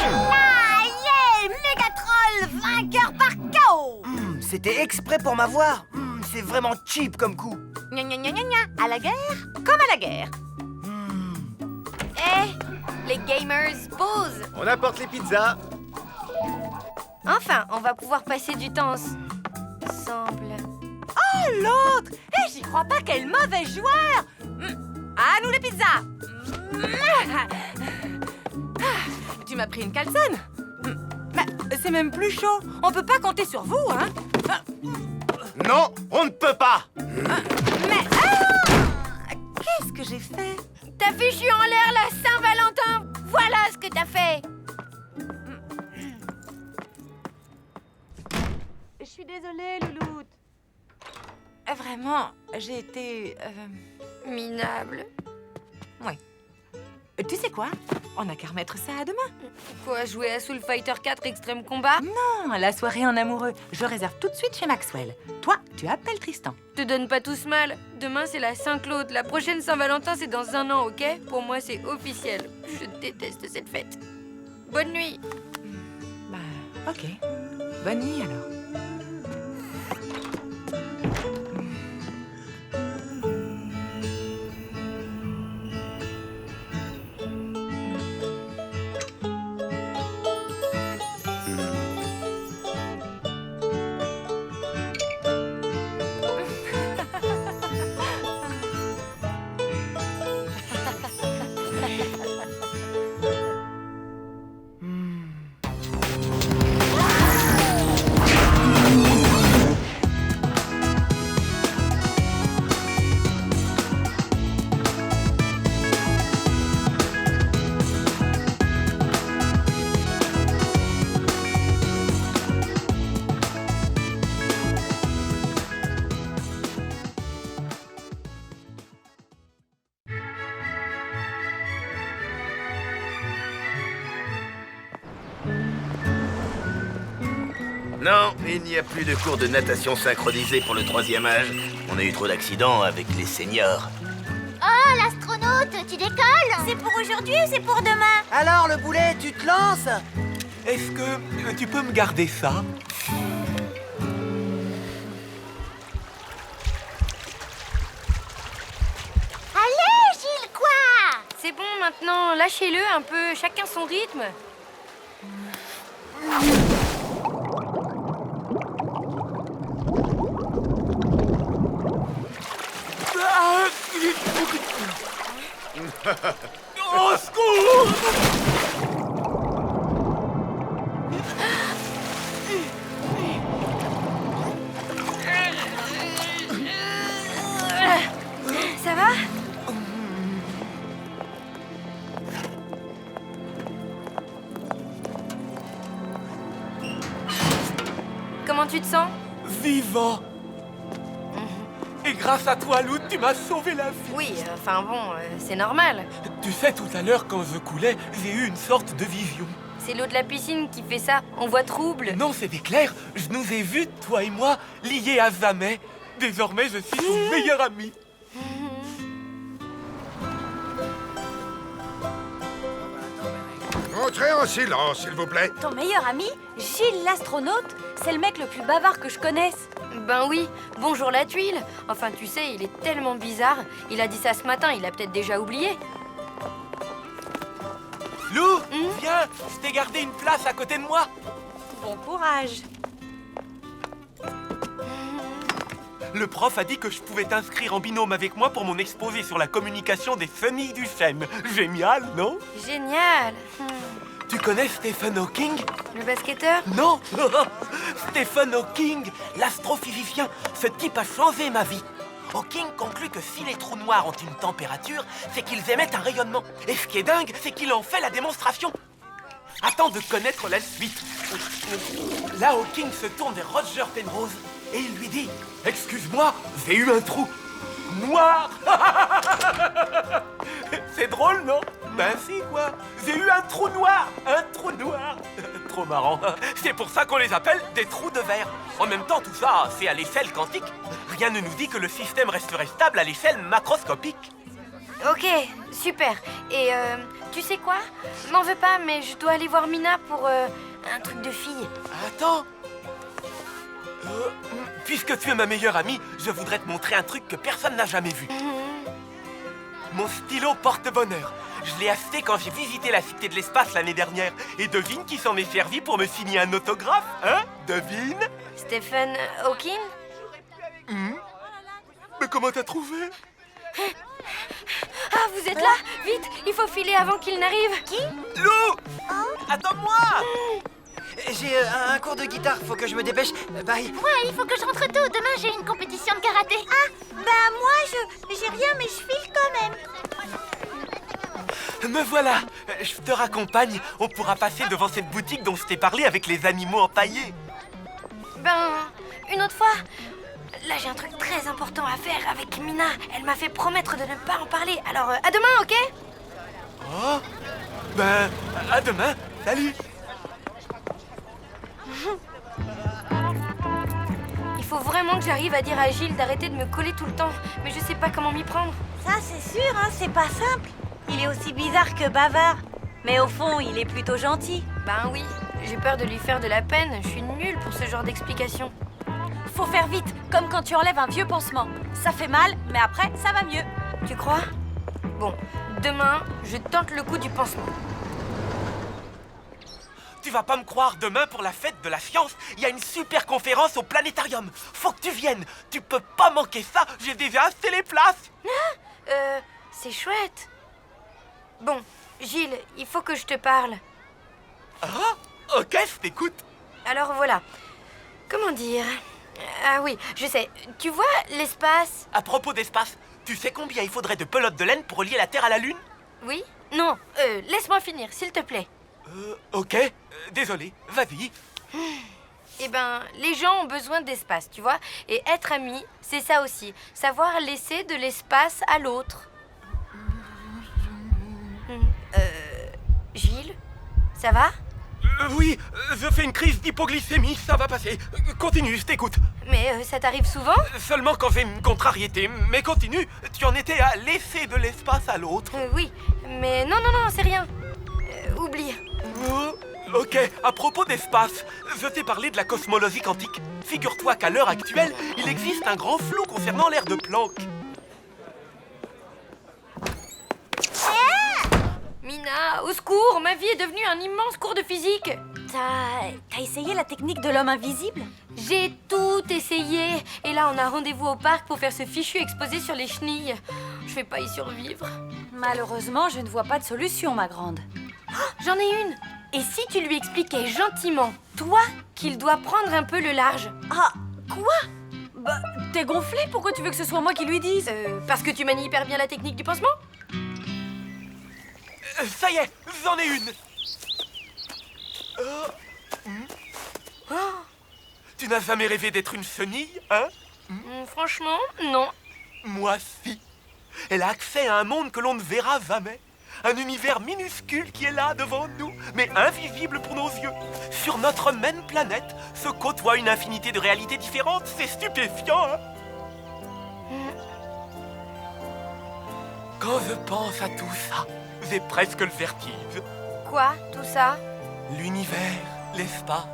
Ah, yeah! Mégatroll, vainqueur par KO! C'était exprès pour m'avoir. C'est vraiment cheap comme coup. Gna gna gna gna gna. À la guerre, comme à la guerre. Les gamers, pause. On apporte les pizzas. Enfin, on va pouvoir passer du temps ensemble. Oh, l'autre! J'y crois pas, quel mauvais joueur! À nous les pizzas! Tu m'as pris une calzone? Mais c'est même plus chaud. On peut pas compter sur vous, hein? Non, on ne peut pas. Mais... Qu'est-ce que j'ai fait. T'as fichu en l'air la Saint-Valentin. Voilà ce que t'as fait. Je suis désolée, Louloute. Vraiment, j'ai été... minable. Ouais. Tu sais quoi? On n'a qu'à remettre ça à demain. Quoi, jouer à Soul Fighter 4 Extrême Combat? Non, la soirée en amoureux. Je réserve tout de suite chez Maxwell. Toi, tu appelles Tristan. Te donne pas tous mal. Demain, c'est la Saint-Claude. La prochaine Saint-Valentin, c'est dans 1 an, ok? Pour moi, c'est officiel. Je déteste cette fête. Bonne nuit. Bah, ok. Bonne nuit, alors. Non, il n'y a plus de cours de natation synchronisé pour le 3e âge. On a eu trop d'accidents avec les seniors. Oh, l'astronaute, tu décolles? C'est pour aujourd'hui ou c'est pour demain? Alors, le boulet, tu te lances? Est-ce que tu peux me garder ça? Allez, Gilles, quoi? C'est bon, maintenant, lâchez-le un peu, chacun son rythme. Au secours! Ça va? Comment tu te sens? Vivant! Et grâce à toi, Lou, tu m'as sauvé la vie. Oui, enfin bon, c'est normal. Tu sais, tout à l'heure, quand je coulais, j'ai eu une sorte de vision. C'est l'eau de la piscine qui fait ça. On voit trouble. Non, c'était clair. Je nous ai vus, toi et moi, liés à jamais. Désormais, je suis ton meilleur ami. Entrez en silence, s'il vous plaît. Ton meilleur ami, Gilles l'astronaute, c'est le mec le plus bavard que je connaisse. Ben oui, bonjour la tuile. Enfin, tu sais, il est tellement bizarre. Il a dit ça ce matin, il a peut-être déjà oublié. Lou, viens, je t'ai gardé une place à côté de moi. Bon courage. Le prof a dit que je pouvais t'inscrire en binôme avec moi pour mon exposé sur la communication des familles du SEM. Génial, non? Génial. Tu connais Stephen Hawking? Le basketteur? Non. Stephen Hawking, l'astrophysicien. Ce type a changé ma vie. Hawking conclut que si les trous noirs ont une température, c'est qu'ils émettent un rayonnement. Et ce qui est dingue, c'est qu'il en fait la démonstration. Attends de connaître la suite. Là, Hawking se tourne vers Roger Penrose et il lui dit « Excuse-moi, j'ai eu un trou noir !» C'est drôle, non? Ben si, quoi. J'ai eu un trou noir. Un trou noir. Trop marrant. C'est pour ça qu'on les appelle des trous de verre. En même temps, tout ça, c'est à l'échelle quantique. Rien ne nous dit que le système resterait stable à l'échelle macroscopique. Ok, super. Et tu sais quoi? M'en veux pas, mais je dois aller voir Mina pour un truc de fille. Attends. Puisque tu es ma meilleure amie, je voudrais te montrer un truc que personne n'a jamais vu. Mon stylo porte-bonheur. Je l'ai acheté quand j'ai visité la Cité de l'Espace l'année dernière. Et devine qui s'en est servi pour me signer un autographe, hein? Devine? Stephen Hawking? Mais comment t'as trouvé? Ah, vous êtes là? Vite, il faut filer avant qu'il n'arrive. Qui? Lou! Attends-moi! J'ai un cours de guitare, faut que je me dépêche. Bye. Ouais, il faut que je rentre tôt. Demain, j'ai une compétition de karaté. Ah, bah moi, j'ai rien, mais je file quand même. Me voilà. Je te raccompagne. On pourra passer devant cette boutique dont je t'ai parlé avec les animaux empaillés. Ben, une autre fois. Là, j'ai un truc très important à faire avec Mina. Elle m'a fait promettre de ne pas en parler. Alors, à demain, ok? Oh, ben, à demain. Salut. Il faut vraiment que j'arrive à dire à Gilles d'arrêter de me coller tout le temps. Mais je sais pas comment m'y prendre. Ça, c'est sûr, hein, c'est pas simple. Il est aussi bizarre que bavard. Mais au fond, il est plutôt gentil. Ben oui, j'ai peur de lui faire de la peine. Je suis nulle pour ce genre d'explication. Faut faire vite, comme quand tu enlèves un vieux pansement. Ça fait mal, mais après, ça va mieux. Tu crois? Bon, demain, je tente le coup du pansement. Tu vas pas me croire, demain pour la fête de la science, il y a une super conférence au planétarium. Faut que tu viennes. Tu peux pas manquer ça. J'ai déjà assez les places. C'est chouette. Bon, Gilles, il faut que je te parle. Ah, ok, je t'écoute. Alors voilà. Comment dire? Ah oui, je sais. Tu vois l'espace? À propos d'espace, tu sais combien il faudrait de pelotes de laine pour relier la Terre à la Lune? Oui? Non, laisse-moi finir, s'il te plaît. Ok. Désolé, vas-y. Eh ben, les gens ont besoin d'espace, tu vois. Et être ami, c'est ça aussi. Savoir laisser de l'espace à l'autre. Gilles? Ça va? Oui, je fais une crise d'hypoglycémie, ça va passer. Continue, je t'écoute. Mais ça t'arrive souvent? Seulement quand j'ai une contrariété. Mais continue, tu en étais à laisser de l'espace à l'autre. Oui, mais non, c'est rien. Oublie. Ok, à propos d'espace, je t'ai parlé de la cosmologie quantique. Figure-toi qu'à l'heure actuelle, il existe un grand flou concernant l'aire de Planck. Mina, au secours, ma vie est devenue un immense cours de physique. T'as essayé la technique de l'homme invisible? J'ai tout essayé. Et là, on a rendez-vous au parc pour faire ce fichu exposé sur les chenilles. Je vais pas y survivre. Malheureusement, je ne vois pas de solution, ma grande. Oh, j'en ai une. Et si tu lui expliquais gentiment, toi, qu'il doit prendre un peu le large? Ah, quoi? Bah, t'es gonflé? Pourquoi tu veux que ce soit moi qui lui dise? Parce que tu manies hyper bien la technique du pansement? Ça y est, j'en ai une. Tu n'as jamais rêvé d'être une chenille, hein? Franchement, non. Moi, si. Elle a accès à un monde que l'on ne verra jamais. Un univers minuscule qui est là devant nous, mais invisible pour nos yeux. Sur notre même planète se côtoie une infinité de réalités différentes. C'est stupéfiant, hein? Quand je pense à tout ça, j'ai presque le vertige. Quoi, tout ça? L'univers, l'espace,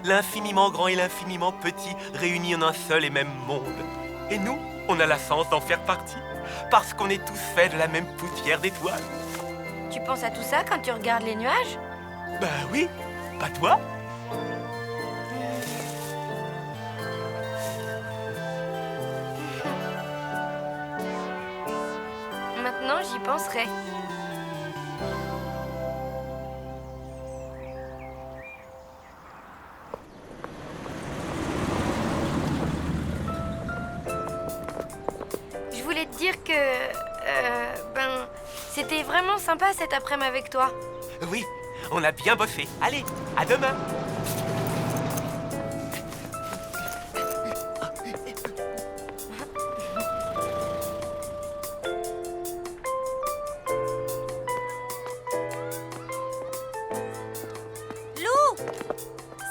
l'infiniment grand et l'infiniment petit réunis en un seul et même monde. Et nous, on a la chance d'en faire partie, parce qu'on est tous faits de la même poussière d'étoiles. Tu penses à tout ça quand tu regardes les nuages? Ben oui, pas toi? Maintenant, j'y penserai. Je voulais te dire que... c'était vraiment sympa cet après-midi avec toi. Oui, on a bien bossé. Allez, à demain.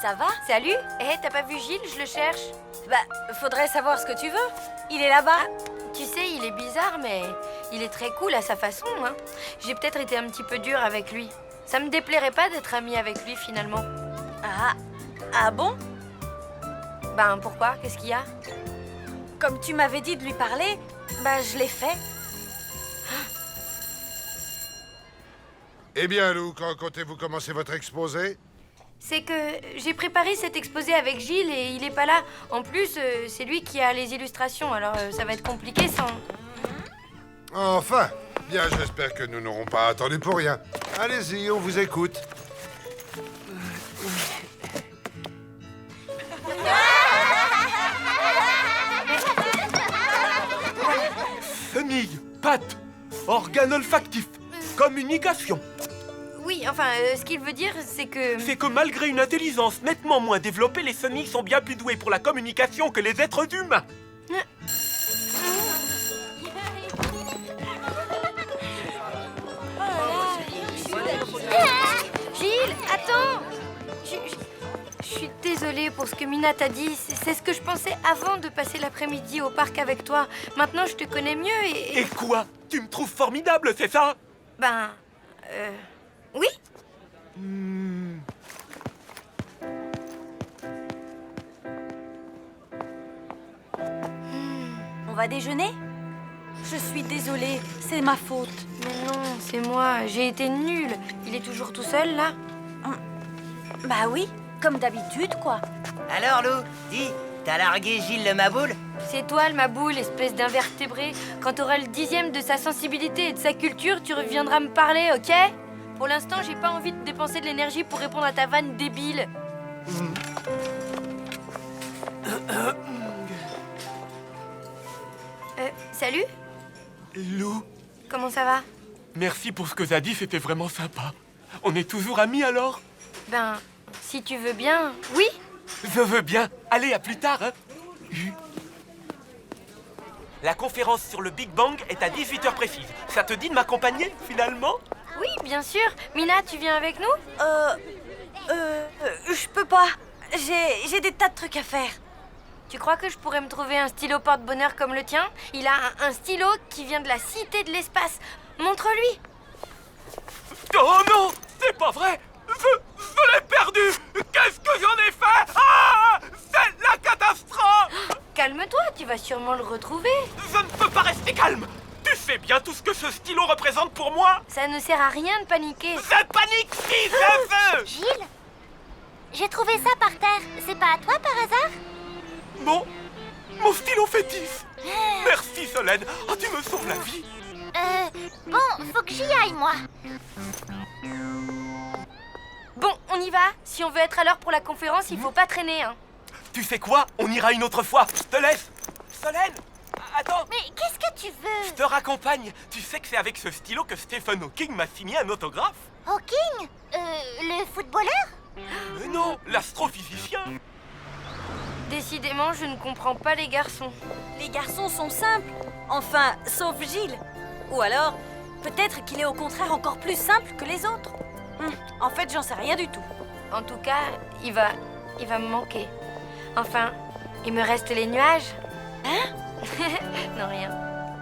Ça va? Salut. T'as pas vu Gilles? Je le cherche. Bah, faudrait savoir ce que tu veux. Il est là-bas. Tu sais, il est bizarre, mais il est très cool à sa façon, hein. J'ai peut-être été un petit peu dure avec lui. Ça me déplairait pas d'être amie avec lui, finalement. Ah bon? Ben, pourquoi? Qu'est-ce qu'il y a? Comme tu m'avais dit de lui parler, bah, je l'ai fait. Eh bien, Lou, quand comptez-vous commencer votre exposé? C'est que j'ai préparé cet exposé avec Gilles et il est pas là. En plus, c'est lui qui a les illustrations, alors ça va être compliqué sans... Enfin, bien, j'espère que nous n'aurons pas attendu pour rien. Allez-y, on vous écoute. Chenille, pattes, organe olfactif, communication. Oui, enfin, ce qu'il veut dire, c'est que... C'est que malgré une intelligence nettement moins développée, les Sonics sont bien plus doués pour la communication que les êtres humains. Gilles, attends! Je suis désolée pour ce que Mina t'a dit. C'est ce que je pensais avant de passer l'après-midi au parc avec toi. Maintenant, je te connais mieux et... Et quoi? Tu me trouves formidable, c'est ça? Ben... oui. On va déjeuner? Je suis désolée, c'est ma faute. Mais non, c'est moi. J'ai été nulle. Il est toujours tout seul, là? Bah oui, comme d'habitude, quoi. Alors, Lou, dis, t'as largué Gilles le Maboule? C'est toi, le Maboule, espèce d'invertébré. Quand t'auras le 10e de sa sensibilité et de sa culture, tu reviendras me parler, ok? Pour l'instant, j'ai pas envie de dépenser de l'énergie pour répondre à ta vanne débile. Salut? Lou, Comment ça va? merci pour ce que t'as dit, c'était vraiment sympa. On est toujours amis alors? Ben, si tu veux bien, oui? Je veux bien. Allez, à plus tard, hein. La conférence sur le Big Bang est à 18h précise. Ça te dit de m'accompagner, finalement? Oui, bien sûr. Mina, tu viens avec nous? Je peux pas. J'ai des tas de trucs à faire. Tu crois que je pourrais me trouver un stylo porte-bonheur comme le tien? Il a un stylo qui vient de la cité de l'espace. Montre-lui. Oh non, c'est pas vrai. Je l'ai perdu. Qu'est-ce que j'en ai fait? Ah, c'est la catastrophe. Calme-toi, tu vas sûrement le retrouver. Je ne peux pas rester calme. Tu sais bien tout ce que ce stylo représente pour moi. Ça ne sert à rien de paniquer. Je panique si je veux. Gilles, j'ai trouvé ça par terre. C'est pas à toi par hasard? Mon stylo fétiche. Merci Solène. Oh, tu me sauves la vie. Bon, faut que j'y aille, moi. Bon, on y va. Si on veut être à l'heure pour la conférence, il faut pas traîner, hein. Tu sais quoi? On ira une autre fois. Je te laisse. Solène, attends. Mais qu'est-ce que tu veux? Je te raccompagne. Tu sais que c'est avec ce stylo que Stephen Hawking m'a signé un autographe? Hawking? Le footballeur? Mais non, l'astrophysicien. Décidément, je ne comprends pas les garçons. Les garçons sont simples. Enfin, sauf Gilles. Ou alors, peut-être qu'il est au contraire encore plus simple que les autres. En fait, j'en sais rien du tout. En tout cas, il va me manquer. Enfin, il me reste les nuages. Hein? Non, rien.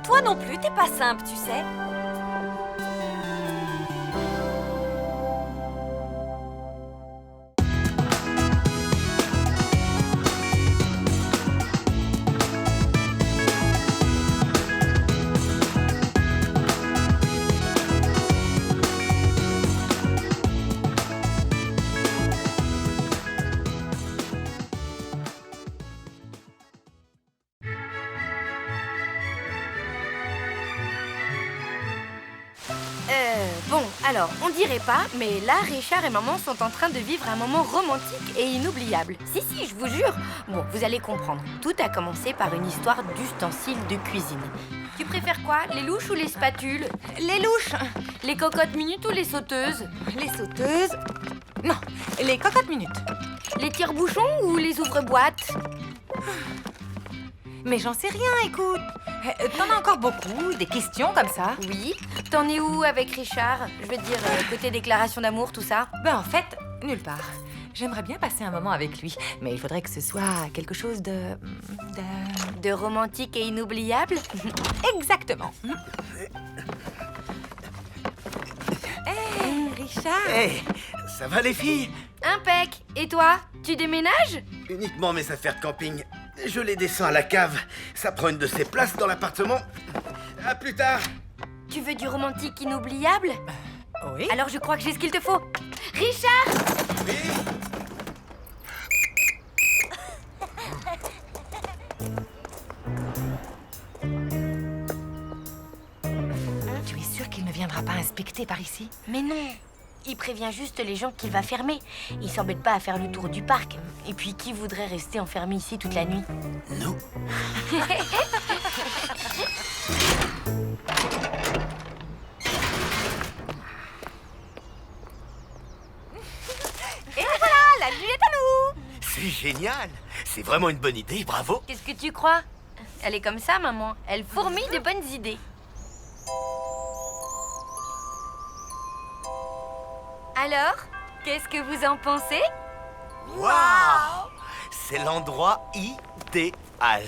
Toi non plus, t'es pas simple, tu sais. Bon, alors, on dirait pas, mais là, Richard et maman sont en train de vivre un moment romantique et inoubliable. Si, je vous jure. Bon, vous allez comprendre. Tout a commencé par une histoire d'ustensiles de cuisine. Tu préfères quoi? Les louches ou les spatules? Les louches. Les cocottes minutes ou les sauteuses? Les sauteuses. Non, les cocottes minutes. Les tire-bouchons ou les ouvre-boîtes? Mais j'en sais rien, écoute. T'en as encore beaucoup, des questions comme ça? Oui. T'en es où avec Richard? Je veux dire, côté déclaration d'amour, tout ça? Ben en fait, nulle part. J'aimerais bien passer un moment avec lui, mais il faudrait que ce soit quelque chose de romantique et inoubliable? Exactement. Hé, Richard! Hé, ça va les filles? Impec. Et toi? Tu déménages? Uniquement mes affaires de camping. Je les descends à la cave. Ça prend une de ces places dans l'appartement. À plus tard. Tu veux du romantique inoubliable? Oui. Alors je crois que j'ai ce qu'il te faut. Richard! Oui. Tu es sûr qu'il ne viendra pas inspecter par ici? Mais non. Il prévient juste les gens qu'il va fermer. Il s'embête pas à faire le tour du parc. Et puis qui voudrait rester enfermé ici toute la nuit? Nous. génial. C'est vraiment une bonne idée, bravo. Qu'est-ce que tu crois? Elle est comme ça, maman. Elle fourmille de bonnes idées. Alors, qu'est-ce que vous en pensez? Waouh! C'est l'endroit idéal.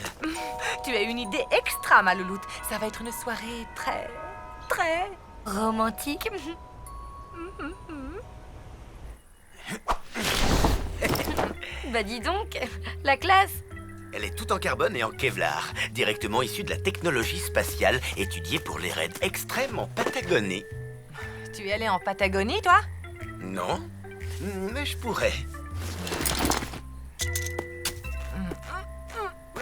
Tu as une idée extra, ma louloute. Ça va être une soirée très romantique. Bah dis donc, la classe. Elle est toute en carbone et en Kevlar, directement issue de la technologie spatiale, étudiée pour les raids extrêmes en Patagonie. Tu es allé en Patagonie, toi? Non, mais je pourrais.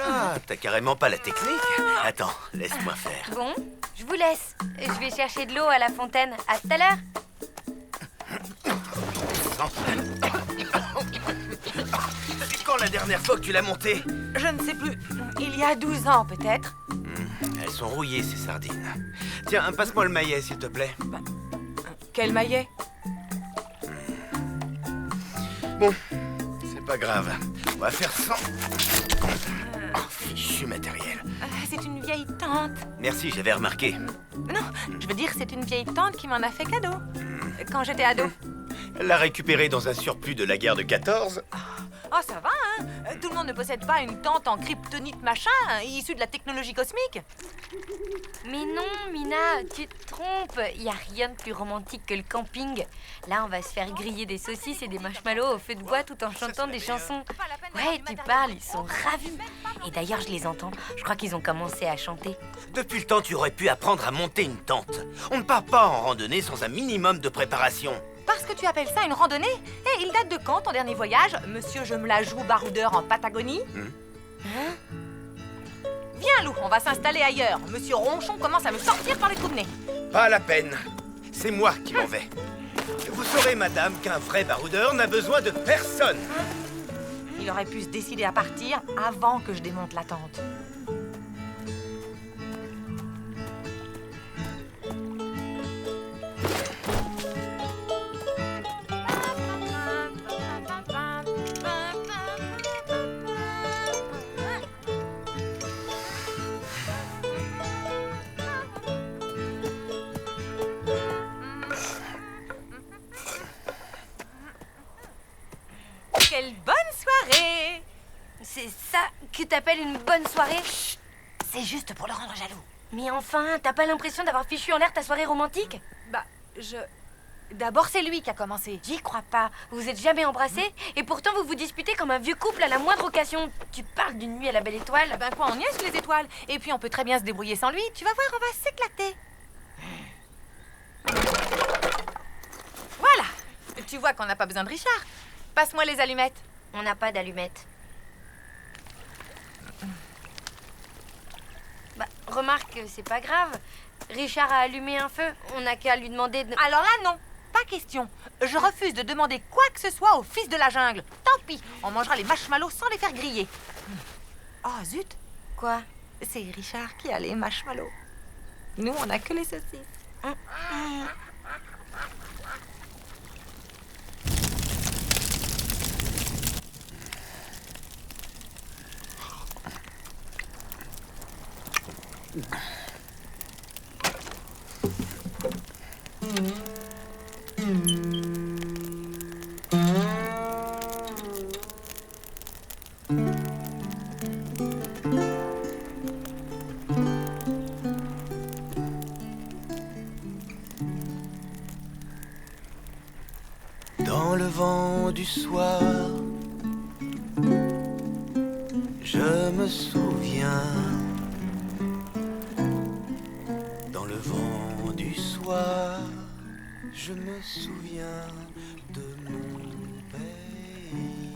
Ah, t'as carrément pas la technique. Attends, laisse-moi faire. Bon, je vous laisse. Je vais chercher de l'eau à la fontaine. À tout à l'heure. C'est quand la dernière fois que tu l'as montée? Je ne sais plus. Il y a 12 ans, peut-être. Elles sont rouillées, ces sardines. Tiens, passe-moi le maillet, s'il te plaît. Quel maillet? Bon, c'est pas grave. On va faire sans. Oh, fichu matériel. C'est une vieille tante. Merci, j'avais remarqué. Non, je veux dire, c'est une vieille tante qui m'en a fait cadeau. Quand j'étais ado. Elle l'a récupéré dans un surplus de la guerre de 14. Oh, ça va, hein? Tout le monde ne possède pas une tente en kryptonite machin, issue de la technologie cosmique. Mais non, Mina, tu te trompes. Il n'y a rien de plus romantique que le camping. Là, on va se faire griller des saucisses et des marshmallows au feu de bois tout en chantant des chansons. Ouais, tu parles, ils sont ravis. Et d'ailleurs, je les entends. Je crois qu'ils ont commencé à chanter. Depuis le temps, tu aurais pu apprendre à monter une tente. On ne part pas en randonnée sans un minimum de préparation. Parce que tu appelles ça une randonnée? Et il date de quand ton dernier voyage, monsieur je me la joue baroudeur en Patagonie? Viens, Lou, on va s'installer ailleurs. Monsieur Ronchon commence à me sortir par les trous de nez. Pas la peine. C'est moi qui m'en vais. Vous saurez, madame, qu'un vrai baroudeur n'a besoin de personne. Il aurait pu se décider à partir avant que je démonte la tente. Quelle bonne soirée! C'est ça que t'appelles une bonne soirée? Chut, c'est juste pour le rendre jaloux. Mais enfin, t'as pas l'impression d'avoir fichu en l'air ta soirée romantique? Bah, D'abord, c'est lui qui a commencé. J'y crois pas. Vous êtes jamais embrassés et pourtant vous vous disputez comme un vieux couple à la moindre occasion. Tu parles d'une nuit à la belle étoile. Ben quoi, on y est sous les étoiles. Et puis on peut très bien se débrouiller sans lui. Tu vas voir, on va s'éclater. Voilà. Tu vois qu'on n'a pas besoin de Richard. Passe-moi les allumettes. On n'a pas d'allumettes. Bah, remarque, c'est pas grave. Richard a allumé un feu. On n'a qu'à lui demander de... Alors là, non. Pas question. Je refuse de demander quoi que ce soit au fils de la jungle. Tant pis, on mangera les marshmallows sans les faire griller. Oh, zut. Quoi? C'est Richard qui a les marshmallows. Nous, on n'a que les saucisses. Dans le vent du soir, je me souviens. Dans le vent du soir, je me souviens de mon pays.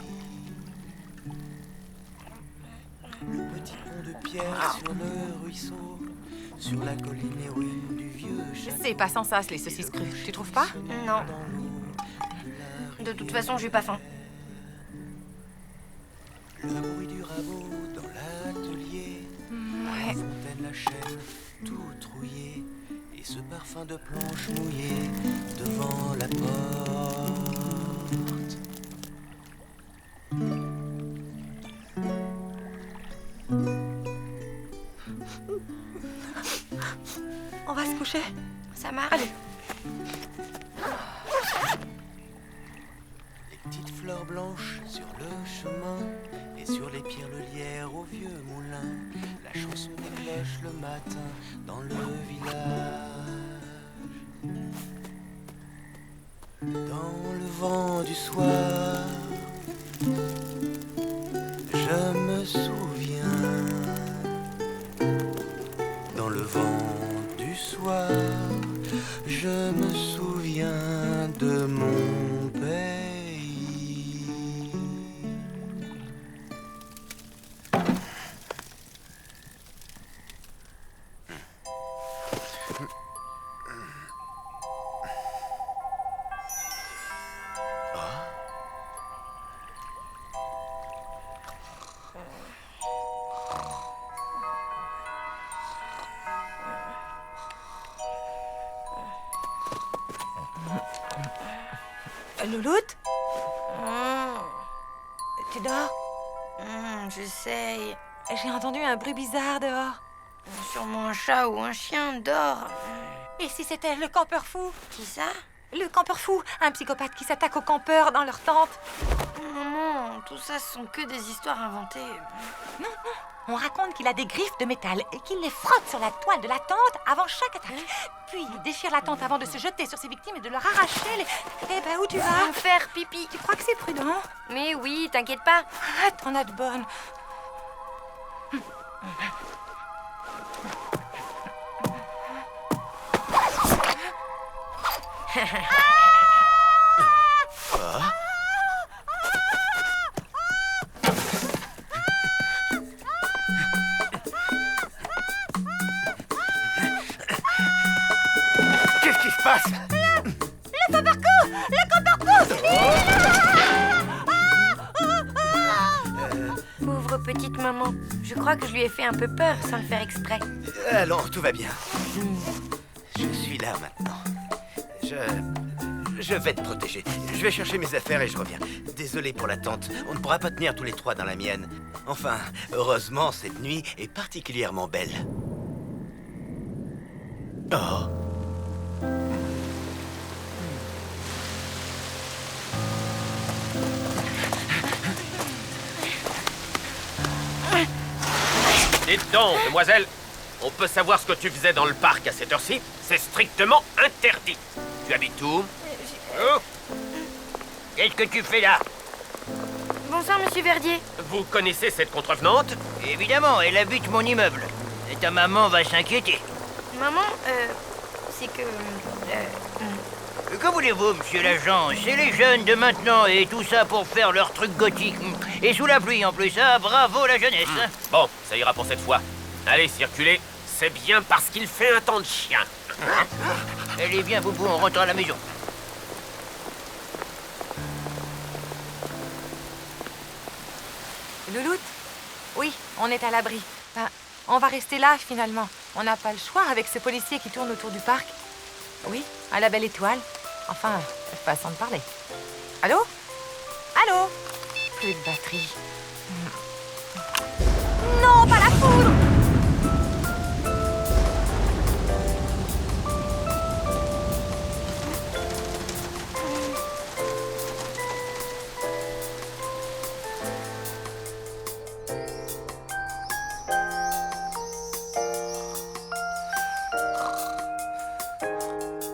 Le petit pont de pierre sur le ruisseau, sur la colline héroïne du vieux château. C'est pas sans sas, les saucisses crues. Tu trouves pas? Non. De toute façon, j'ai pas faim. Le bruit du rabot dans l'atelier, la fontaine, la chaîne, tout rouillé, et ce parfum de planche mouillée devant la porte. ça marche. Allez. Les petites fleurs blanches sur le chemin et sur les pierres le lierre au vieux moulin. La chanson des cloches le matin dans le village. Dans le vent du soir, je me souviens. Dans le vent du soir, je me souviens de mon pays. Louloute, tu dors? J'essaye. J'ai entendu un bruit bizarre dehors. Sûrement un chat ou un chien dort. Et si c'était le campeur fou? Qui ça? Le campeur fou, un psychopathe qui s'attaque aux campeurs dans leur tente. Maman, tout ça ce sont que des histoires inventées. Non, on raconte qu'il a des griffes de métal et qu'il les frotte sur la toile de la tente avant chaque attaque. Puis il déchire la tente avant de se jeter sur ses victimes et de leur arracher les... Eh ben, où tu vas? Faire pipi. Tu crois que c'est prudent? Mais oui, t'inquiète pas. Ah, t'en as de bonnes. Qu'est-ce qui se passe? Le campercou! Le campercou! Pauvre petite maman. Je crois que je lui ai fait un peu peur sans le faire exprès. Allons, tout va bien. Je suis là maintenant. Je vais te protéger. Je vais chercher mes affaires et je reviens. Désolé pour l'attente. On ne pourra pas tenir tous les trois dans la mienne. Enfin, heureusement, cette nuit est particulièrement belle. Oh. Dites donc, demoiselle, on peut savoir ce que tu faisais dans le parc à cette heure-ci? C'est strictement interdit. Tu habites où? Oh. Qu'est-ce que tu fais là? Bonsoir, monsieur Verdier. Vous connaissez cette contrevenante? Évidemment, elle habite mon immeuble. Et ta maman va s'inquiéter. Maman, c'est que... Que voulez-vous, monsieur l'agent? C'est les jeunes de maintenant et tout ça pour faire leur truc gothique. Et sous la pluie en plus, ah, bravo la jeunesse. Bon, ça ira pour cette fois. Allez, circulez. C'est bien parce qu'il fait un temps de chien. Allez, viens, Boubou, on rentre à la maison. Louloute? Oui, on est à l'abri. Ben, on va rester là, finalement. On n'a pas le choix avec ce policier qui tourne autour du parc. Oui, à la belle étoile. Enfin, façon de parler. Allô? Allô? Plus de batterie. Non, pas la foudre!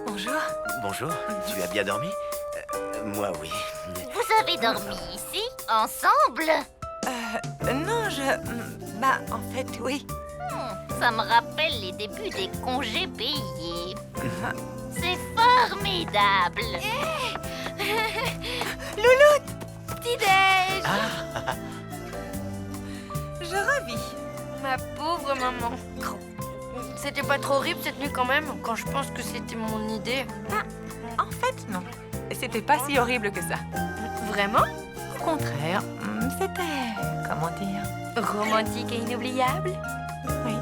Bonjour. Bonjour, tu as bien dormi? Moi, oui. Vous avez dormi ici, ensemble? Non, bah, en fait, oui. Ça me rappelle les débuts des congés payés. C'est formidable. Louloute! Petit-déj! Je revis. Ma pauvre maman. C'était pas trop horrible cette nuit quand même, quand je pense que c'était mon idée. En fait, non. C'était pas si horrible que ça. Vraiment? Au contraire, c'était... comment dire? Romantique et inoubliable? Oui.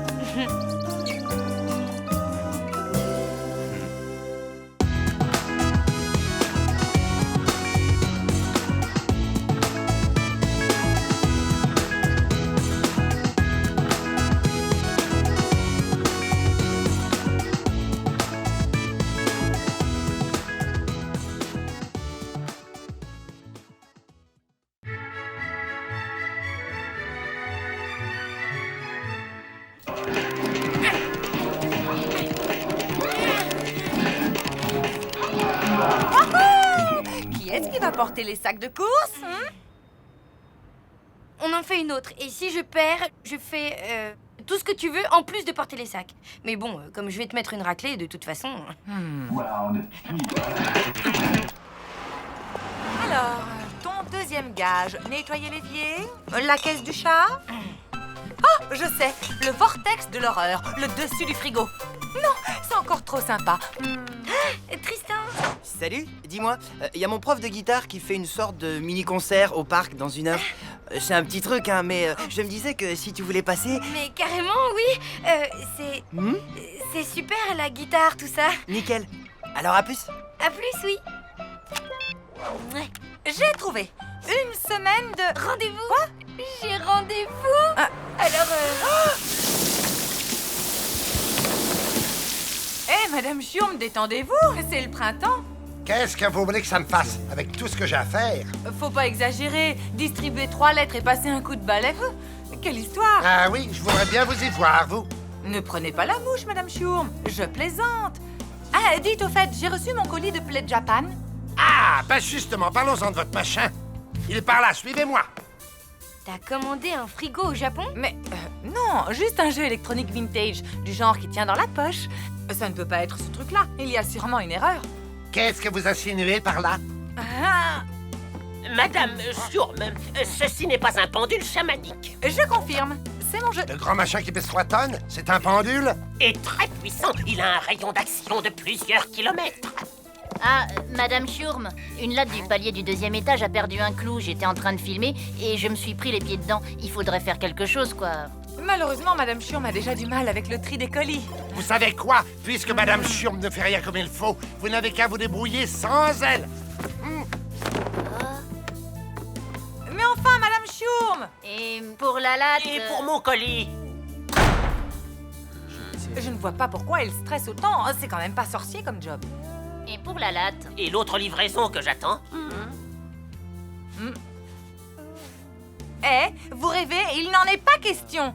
va porter les sacs de course? On en fait une autre. Et si je perds, je fais tout ce que tu veux en plus de porter les sacs. Mais bon, comme je vais te mettre une raclée, de toute façon... Alors, ton deuxième gage, nettoyer l'évier, la caisse du chat. Oh, je sais, le vortex de l'horreur, le dessus du frigo. Non, c'est encore trop sympa. Tristan. Salut, dis-moi, y a mon prof de guitare qui fait une sorte de mini-concert au parc dans 1 heure. C'est un petit truc, hein, mais je me disais que si tu voulais passer... Mais carrément, oui. C'est super, la guitare, tout ça. Nickel. Alors à plus. À plus, oui. J'ai trouvé une semaine de... Rendez-vous. Quoi? J'ai rendez-vous. Alors, Madame Chiourme, détendez-vous, c'est le printemps. Qu'est-ce que vous voulez que ça me fasse avec tout ce que j'ai à faire? Faut pas exagérer, distribuer 3 lettres et passer un coup de balai. Quelle histoire! Ah oui, je voudrais bien vous y voir, vous. Ne prenez pas la mouche, Madame Chiourme, je plaisante. Ah, dites au fait, j'ai reçu mon colis de Play Japan. Ah, ben justement, parlons-en de votre machin. Il est par là, suivez-moi. t'as commandé un frigo au Japon? Mais non, juste un jeu électronique vintage, du genre qui tient dans la poche. Ça ne peut pas être ce truc-là, il y a sûrement une erreur. Qu'est-ce que vous insinuez par là? Madame Chiourme, ceci n'est pas un pendule chamanique. Je confirme, c'est mon jeu. Le grand machin qui pèse 3 tonnes, c'est un pendule? Et très puissant, il a un rayon d'action de plusieurs kilomètres. Ah, Madame Chiourme, une latte du palier du 2e étage a perdu un clou. J'étais en train de filmer et je me suis pris les pieds dedans. Il faudrait faire quelque chose, quoi. Malheureusement, Madame Chiourme a déjà du mal avec le tri des colis. Vous savez quoi? Puisque Madame Chiourme ne fait rien comme il faut, vous n'avez qu'à vous débrouiller sans elle. Mais enfin, Madame Chiourme! Et pour la latte... Et pour mon colis? Je ne vois pas pourquoi elle stresse autant. C'est quand même pas sorcier comme job. Et pour la latte? Et l'autre livraison que j'attends? Vous rêvez? Il n'en est pas question.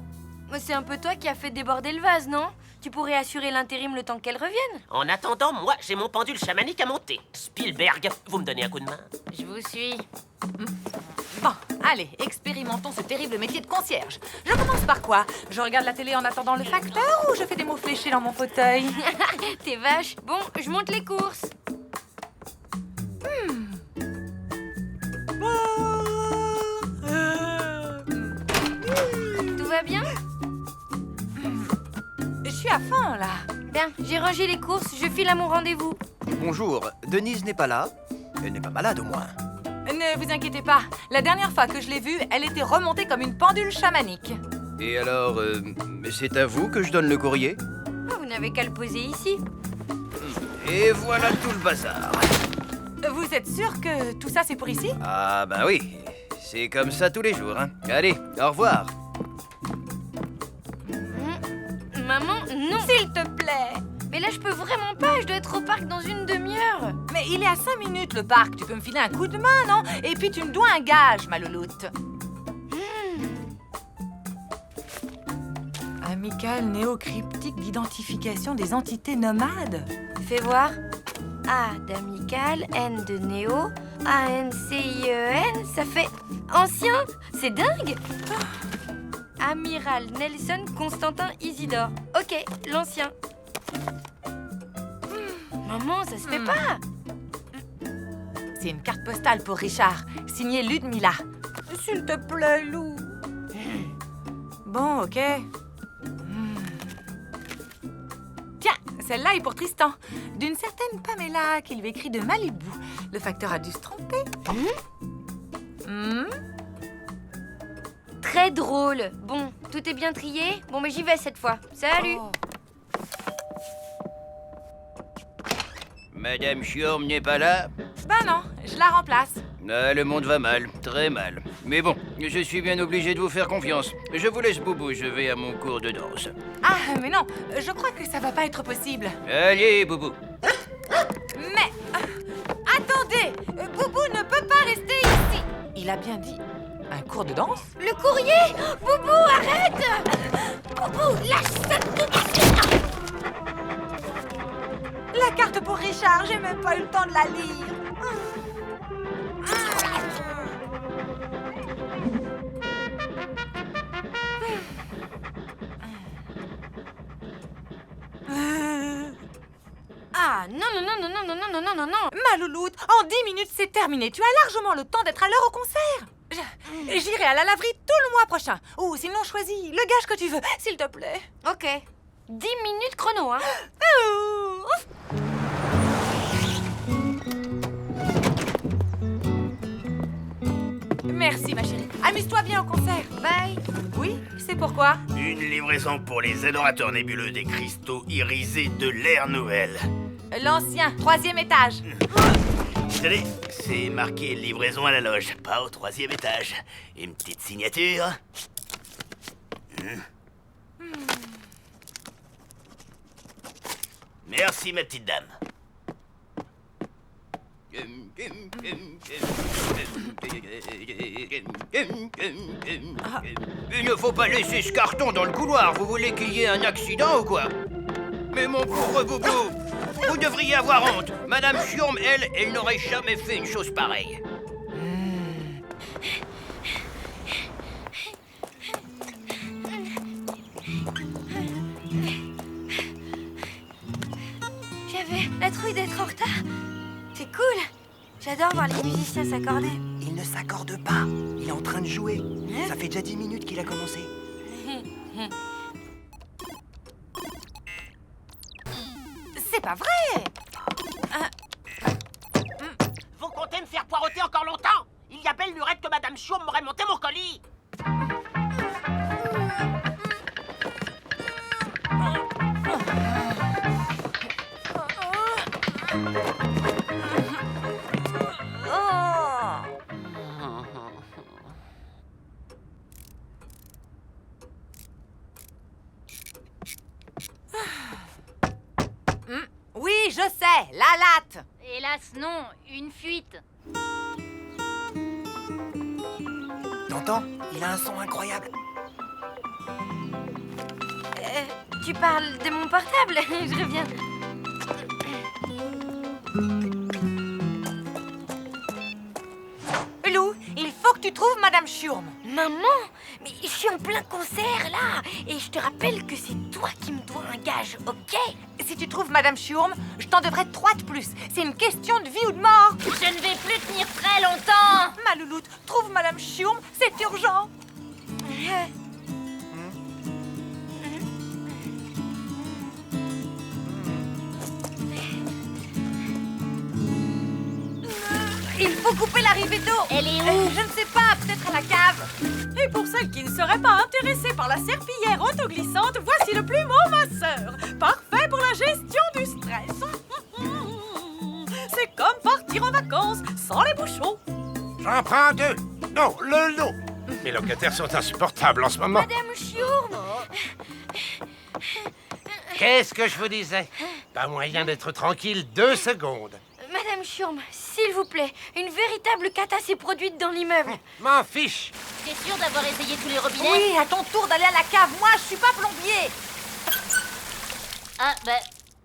C'est un peu toi qui as fait déborder le vase, non? Tu pourrais assurer l'intérim le temps qu'elle revienne. En attendant, moi, j'ai mon pendule chamanique à monter. Spielberg, vous me donnez un coup de main? Je vous suis. Bon, allez, expérimentons ce terrible métier de concierge. Je commence par quoi? Je regarde la télé en attendant le facteur ou je fais des mots fléchés dans mon fauteuil? T'es vache. Bon, je monte les courses. Tout va bien? Je suis à fond, là. Bien, j'ai rangé les courses, je file à mon rendez-vous. Bonjour, Denise n'est pas là. Elle n'est pas malade, au moins. Ne vous inquiétez pas. La dernière fois que je l'ai vue, elle était remontée comme une pendule chamanique. Et alors, c'est à vous que je donne le courrier? Vous n'avez qu'à le poser ici. Et voilà tout le bazar. Vous êtes sûr que tout ça, c'est pour ici? Ah bah oui, c'est comme ça tous les jours, hein. Allez, au revoir. Maman, non. S'il te plaît. Mais là, je peux vraiment pas, je dois être au parc dans une demi-heure. Mais il est à 5 minutes, le parc. Tu peux me filer un coup de main, non? Et puis tu me dois un gage, ma louloute. Amical néocryptique d'identification des entités nomades. Fais voir. A d'amical, N de néo, A-N-C-I-E-N, ça fait ancien. C'est dingue. Amiral Nelson Constantin Isidore. Ok, l'ancien. Maman, ça se fait pas. C'est une carte postale pour Richard, signée Ludmilla. S'il te plaît, Lou. Bon, ok. Tiens, celle-là est pour Tristan. D'une certaine Pamela qui lui écrit de Malibu. Le facteur a dû se tromper. Très drôle. Bon, tout est bien trié? Bon, mais j'y vais cette fois. Salut. Madame Chiourme n'est pas là? Ben non, je la remplace. Ah, le monde va mal, très mal. Mais bon, je suis bien obligé de vous faire confiance. Je vous laisse, Boubou, je vais à mon cours de danse. Ah, mais non, je crois que ça va pas être possible. Allez, Boubou. Mais... attendez, Boubou ne peut pas rester ici. Il a bien dit un cours de danse? Le courrier! Boubou, arrête! Boubou, lâche ça tout de suite! La carte pour Richard, j'ai même pas eu le temps de la lire. Ah, non, non, non, non, non, non, non, non, non, non, non. Ma louloute, en 10 minutes, c'est terminé. Tu as largement le temps d'être à l'heure au concert. J'irai à la laverie tout le mois prochain. Ou sinon, choisis le gage que tu veux, s'il te plaît. Ok. 10 minutes chrono, hein. Merci, ma chérie. Amuse-toi bien au concert. Bye. Oui, c'est pourquoi? Une livraison pour les adorateurs nébuleux des cristaux irisés de l'ère nouvelle. L'ancien, 3e étage. Désolé, c'est marqué livraison à la loge, pas au 3e étage. Une petite signature. Merci, ma petite dame. Il ne faut pas laisser ce carton dans le couloir. Vous voulez qu'il y ait un accident ou quoi? Mais mon pauvre boubou, vous devriez avoir honte. Madame Schurm, elle n'aurait jamais fait une chose pareille. J'avais la trouille d'être en retard. C'est cool. J'adore voir les musiciens s'accorder. Il ne s'accorde pas. Il est en train de jouer. Ça fait déjà 10 minutes qu'il a commencé. C'est pas vrai. Vous comptez me faire poireauter encore longtemps? Il y a belle lurette que Madame Schurm m'aurait monté mon colis. Oui, je sais, la latte. Hélas, non, une fuite. T'entends? Il a un son incroyable. Tu parles de mon portable? Je reviens. Lou, il faut que tu trouves Madame Schurm. Maman, mais je suis en plein concert là. Et je te rappelle que c'est toi qui me dois un gage, ok? Si tu trouves Madame Schurm, je t'en devrais 3 de plus. C'est une question de vie ou de mort. Je ne vais plus tenir très longtemps. Ma louloute, trouve Madame Schurm, c'est urgent. Il faut couper l'arrivée d'eau. Elle est où? Je ne sais pas, peut-être à la cave. Et pour celles qui ne seraient pas intéressées par la serpillière autoglissante, voici le plumeau masseur. Parfait pour la gestion du stress. C'est comme partir en vacances sans les bouchons. J'en prends 2. Non, le lot. Mes locataires sont insupportables en ce moment. Madame Schurm. Qu'est-ce que je vous disais? Pas moyen d'être tranquille 2 secondes. Madame Schurm, s'il vous plaît, une véritable cata s'est produite dans l'immeuble. M'en fiche. T'es sûr d'avoir essayé tous les robinets? Oui, à ton tour d'aller à la cave. Moi, je suis pas plombier. Ah, ben,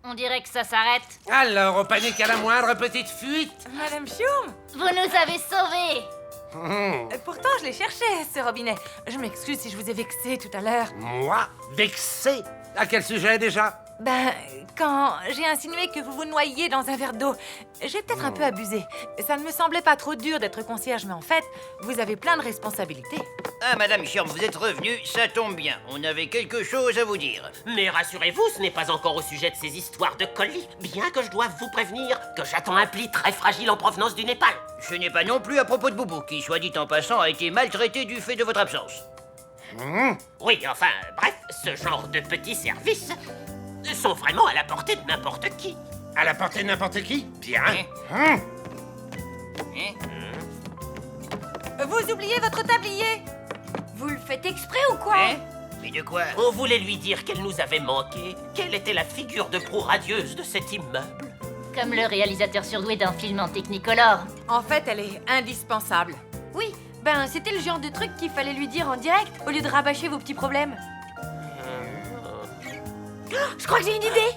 on dirait que ça s'arrête. Alors, on panique à la moindre petite fuite. Madame Schurm. Vous nous avez sauvés. Pourtant, je l'ai cherché, ce robinet. Je m'excuse si je vous ai vexé tout à l'heure. Moi? Vexé? À quel sujet déjà? Ben, quand j'ai insinué que vous vous noyiez dans un verre d'eau, j'ai peut-être un peu abusé. Ça ne me semblait pas trop dur d'être concierge, mais en fait, vous avez plein de responsabilités. Ah, Madame Schurm, vous êtes revenue, ça tombe bien. On avait quelque chose à vous dire. Mais rassurez-vous, ce n'est pas encore au sujet de ces histoires de colis. Bien que je doive vous prévenir que j'attends un pli très fragile en provenance du Népal. Ce n'est pas non plus à propos de Boubou, qui, soit dit en passant, a été maltraité du fait de votre absence. Oui, enfin, bref, ce genre de petits services sont vraiment à la portée de n'importe qui. À la portée de n'importe qui? Bien. Vous oubliez votre tablier. Vous le faites exprès ou quoi? Mais de quoi? On voulait lui dire qu'elle nous avait manqué, qu'elle était la figure de proue radieuse de cet immeuble. Comme le réalisateur surdoué d'un film en Technicolor. En fait, elle est indispensable. Oui, ben c'était le genre de truc qu'il fallait lui dire en direct, au lieu de rabâcher vos petits problèmes. Je crois que j'ai une idée.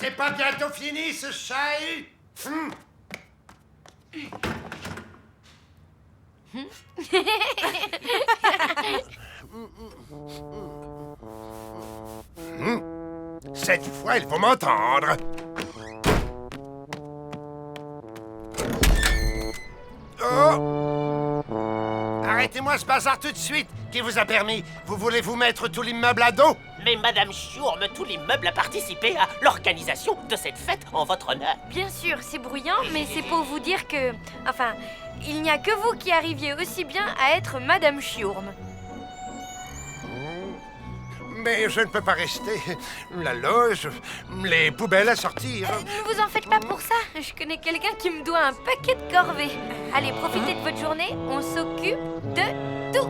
C'est pas bientôt fini, ce chahut? Cette fois, il faut m'entendre. Oh! Arrêtez-moi ce bazar tout de suite. Qui vous a permis? Vous voulez vous mettre tout l'immeuble à dos? Mais Madame Chiourme, tout l'immeuble a participé à l'organisation de cette fête en votre honneur. Bien sûr, c'est bruyant, mais c'est pour vous dire que... Enfin, il n'y a que vous qui arriviez aussi bien à être Madame Chiourme. Mais je ne peux pas rester. La loge, les poubelles à sortir. Ne vous en faites pas pour ça. Je connais quelqu'un qui me doit un paquet de corvées. Allez, profitez de votre journée. On s'occupe de tout.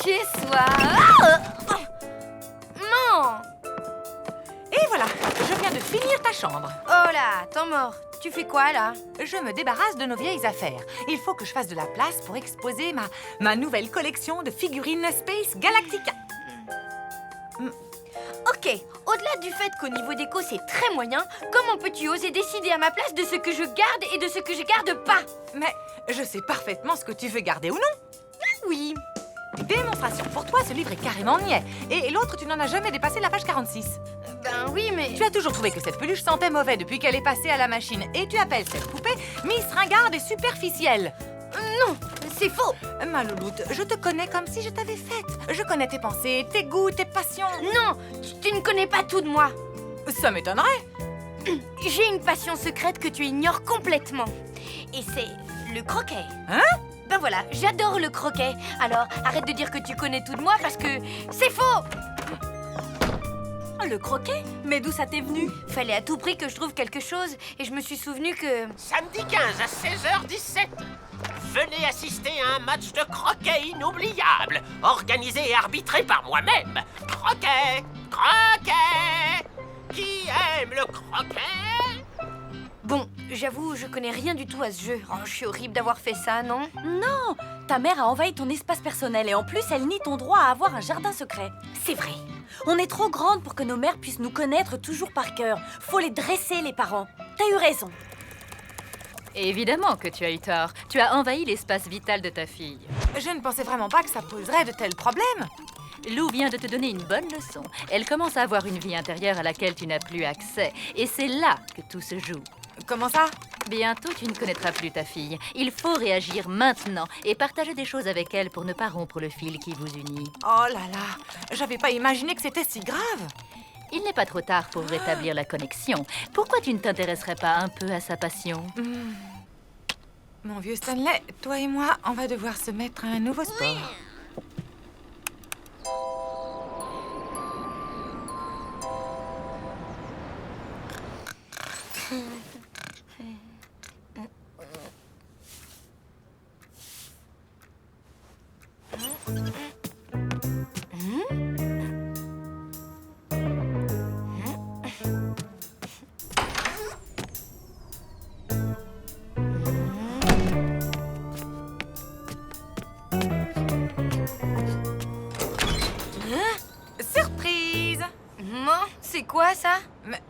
Chez soi. Non. Et voilà, je viens de finir ta chambre. Oh là, temps mort. Tu fais quoi là? Je me débarrasse de nos vieilles affaires. Il faut que je fasse de la place pour exposer ma nouvelle collection de figurines Space Galactica. Ok, au-delà du fait qu'au niveau déco c'est très moyen, comment peux-tu oser décider à ma place de ce que je garde et de ce que je garde pas? Mais je sais parfaitement ce que tu veux garder ou non. Oui. Démonstration. Pour toi, ce livre est carrément niais. Et l'autre, tu n'en as jamais dépassé la page 46. Ben oui, mais... Tu as toujours trouvé que cette peluche sentait mauvais depuis qu'elle est passée à la machine. Et tu appelles cette poupée Miss Ringarde et superficielle. Non, c'est faux. Ma louloute, je te connais comme si je t'avais faite. Je connais tes pensées, tes goûts, tes passions. Non, tu ne connais pas tout de moi. Ça m'étonnerait. J'ai une passion secrète que tu ignores complètement. Et c'est le croquet. Hein? Ben voilà, j'adore le croquet. Alors, arrête de dire que tu connais tout de moi parce que c'est faux. Le croquet? Mais d'où ça t'est venu? Fallait à tout prix que je trouve quelque chose et je me suis souvenu que... Samedi 15 à 16h17, venez assister à un match de croquet inoubliable, organisé et arbitré par moi-même. Croquet! Croquet! Qui aime le croquet? Bon, j'avoue, je connais rien du tout à ce jeu. Oh, je suis horrible d'avoir fait ça, non? Non! Ta mère a envahi ton espace personnel et en plus, elle nie ton droit à avoir un jardin secret. C'est vrai. On est trop grande pour que nos mères puissent nous connaître toujours par cœur. Faut les dresser, les parents. T'as eu raison. Évidemment que tu as eu tort. Tu as envahi l'espace vital de ta fille. Je ne pensais vraiment pas que ça poserait de tels problèmes. Lou vient de te donner une bonne leçon. Elle commence à avoir une vie intérieure à laquelle tu n'as plus accès. Et c'est là que tout se joue. Comment ça? Bientôt, tu ne connaîtras plus ta fille. Il faut réagir maintenant et partager des choses avec elle pour ne pas rompre le fil qui vous unit. Oh là là, j'avais pas imaginé que c'était si grave. Il n'est pas trop tard pour rétablir la connexion. Pourquoi tu ne t'intéresserais pas un peu à sa passion? Mon vieux Stanley, toi et moi, on va devoir se mettre à un nouveau sport. Surprise! C'est quoi ça? Mais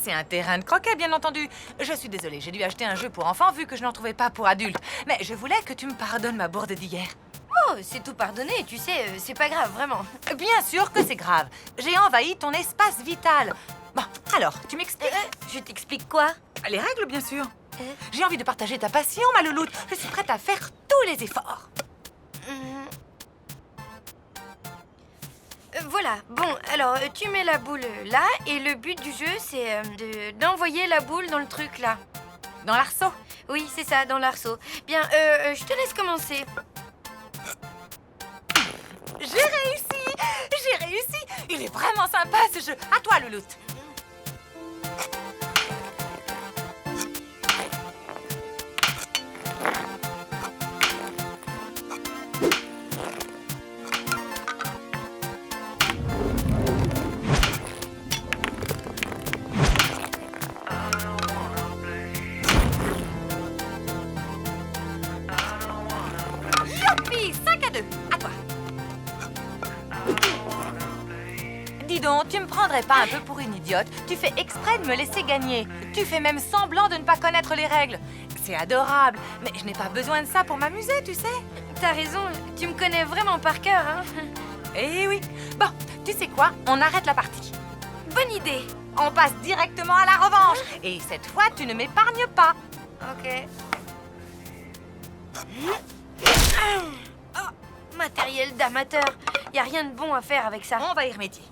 c'est un terrain de croquet, bien entendu. Je suis désolée, j'ai dû acheter un jeu pour enfants vu que je n'en trouvais pas pour adultes. Mais je voulais que tu me pardonnes ma bourde d'hier. Oh, c'est tout pardonné, tu sais, c'est pas grave, vraiment. Bien sûr que c'est grave. J'ai envahi ton espace vital. Bon, alors, tu m'expliques? Je t'explique quoi? Les règles, bien sûr. J'ai envie de partager ta passion, ma louloute. Je suis prête à faire tous les efforts. Voilà, bon, alors tu mets la boule là, et le but du jeu, c'est d'envoyer la boule dans le truc là. Dans l'arceau? Oui, c'est ça, dans l'arceau. Bien, je te laisse commencer. J'ai réussi! J'ai réussi! Il est vraiment sympa ce jeu. À toi, Louloute. Youpi! 5-2. À toi. Dis donc, tu me prendrais pas un peu pour une idiote? Tu fais exprès de me laisser gagner. Tu fais même semblant de ne pas connaître les règles. C'est adorable, mais je n'ai pas besoin de ça pour m'amuser, tu sais. T'as raison, tu me connais vraiment par cœur, hein. Eh oui. Bon, tu sais quoi? On arrête la partie. Bonne idée. On passe directement à la revanche. Et cette fois, tu ne m'épargnes pas. Ok. Oh, matériel d'amateur. Y a rien de bon à faire avec ça. On va y remédier.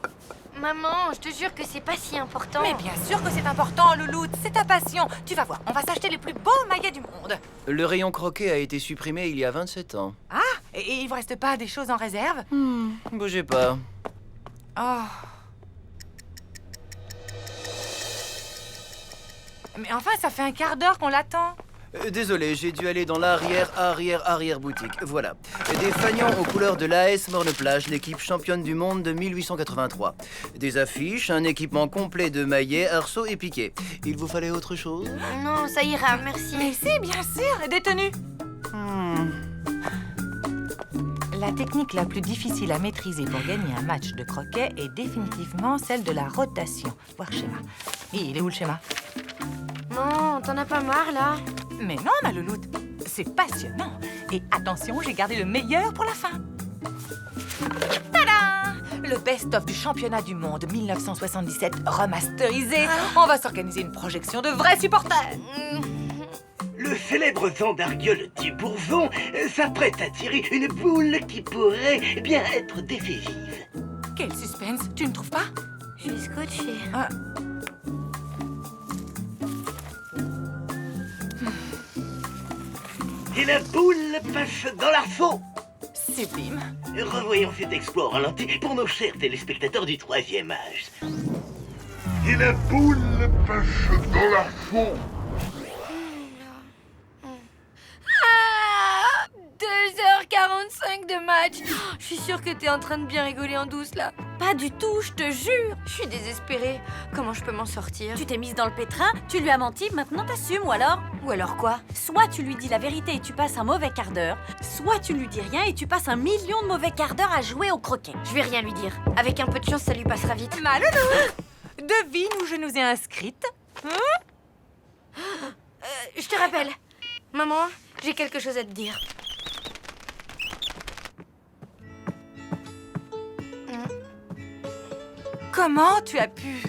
Maman, je te jure que c'est pas si important. Mais bien sûr que c'est important, Louloute. C'est ta passion. Tu vas voir, on va s'acheter les plus beaux maillets du monde. Le rayon croquet a été supprimé il y a 27 ans. Ah, et il vous reste pas des choses en réserve? Bougez pas. Oh. Mais enfin, ça fait un quart d'heure qu'on l'attend. Désolé, j'ai dû aller dans l'arrière boutique. Voilà. Des fanions aux couleurs de l'AS Morne-Plage, l'équipe championne du monde de 1883. Des affiches, un équipement complet de maillets, arceaux et piquets. Il vous fallait autre chose? Non, ça ira, merci. Mais si, bien sûr, et des tenues. La technique la plus difficile à maîtriser pour gagner un match de croquet est définitivement celle de la rotation. Voir schéma. Il est où le schéma? Non, t'en as pas marre, là? Mais non, ma louloute, c'est passionnant. Et attention, j'ai gardé le meilleur pour la fin. Tada! Le best-of du championnat du monde 1977 remasterisé. On va s'organiser une projection de vrais supporters. Le célèbre Zandargueule Tibourson s'apprête à tirer une boule qui pourrait bien être décisive. Quel suspense, tu ne trouves pas? Je suis scotchée. Et la boule passe dans l'arceau. Sublime. Revoyons cet exploit au ralenti pour nos chers téléspectateurs du 3e âge. Et la boule passe dans l'arceau. 2h45 de match. Je suis sûre que t'es en train de bien rigoler en douce, là. Pas du tout, je te jure. Je suis désespérée. Comment je peux m'en sortir? Tu t'es mise dans le pétrin, tu lui as menti, maintenant t'assumes, ou alors? Ou alors quoi? Soit tu lui dis la vérité et tu passes un mauvais quart d'heure, soit tu lui dis rien et tu passes 1 million de mauvais quarts d'heure à jouer au croquet. Je vais rien lui dire. Avec un peu de chance, ça lui passera vite. Ma loulou, devine où je nous ai inscrites. Je te rappelle. Maman, j'ai quelque chose à te dire. Comment tu as pu?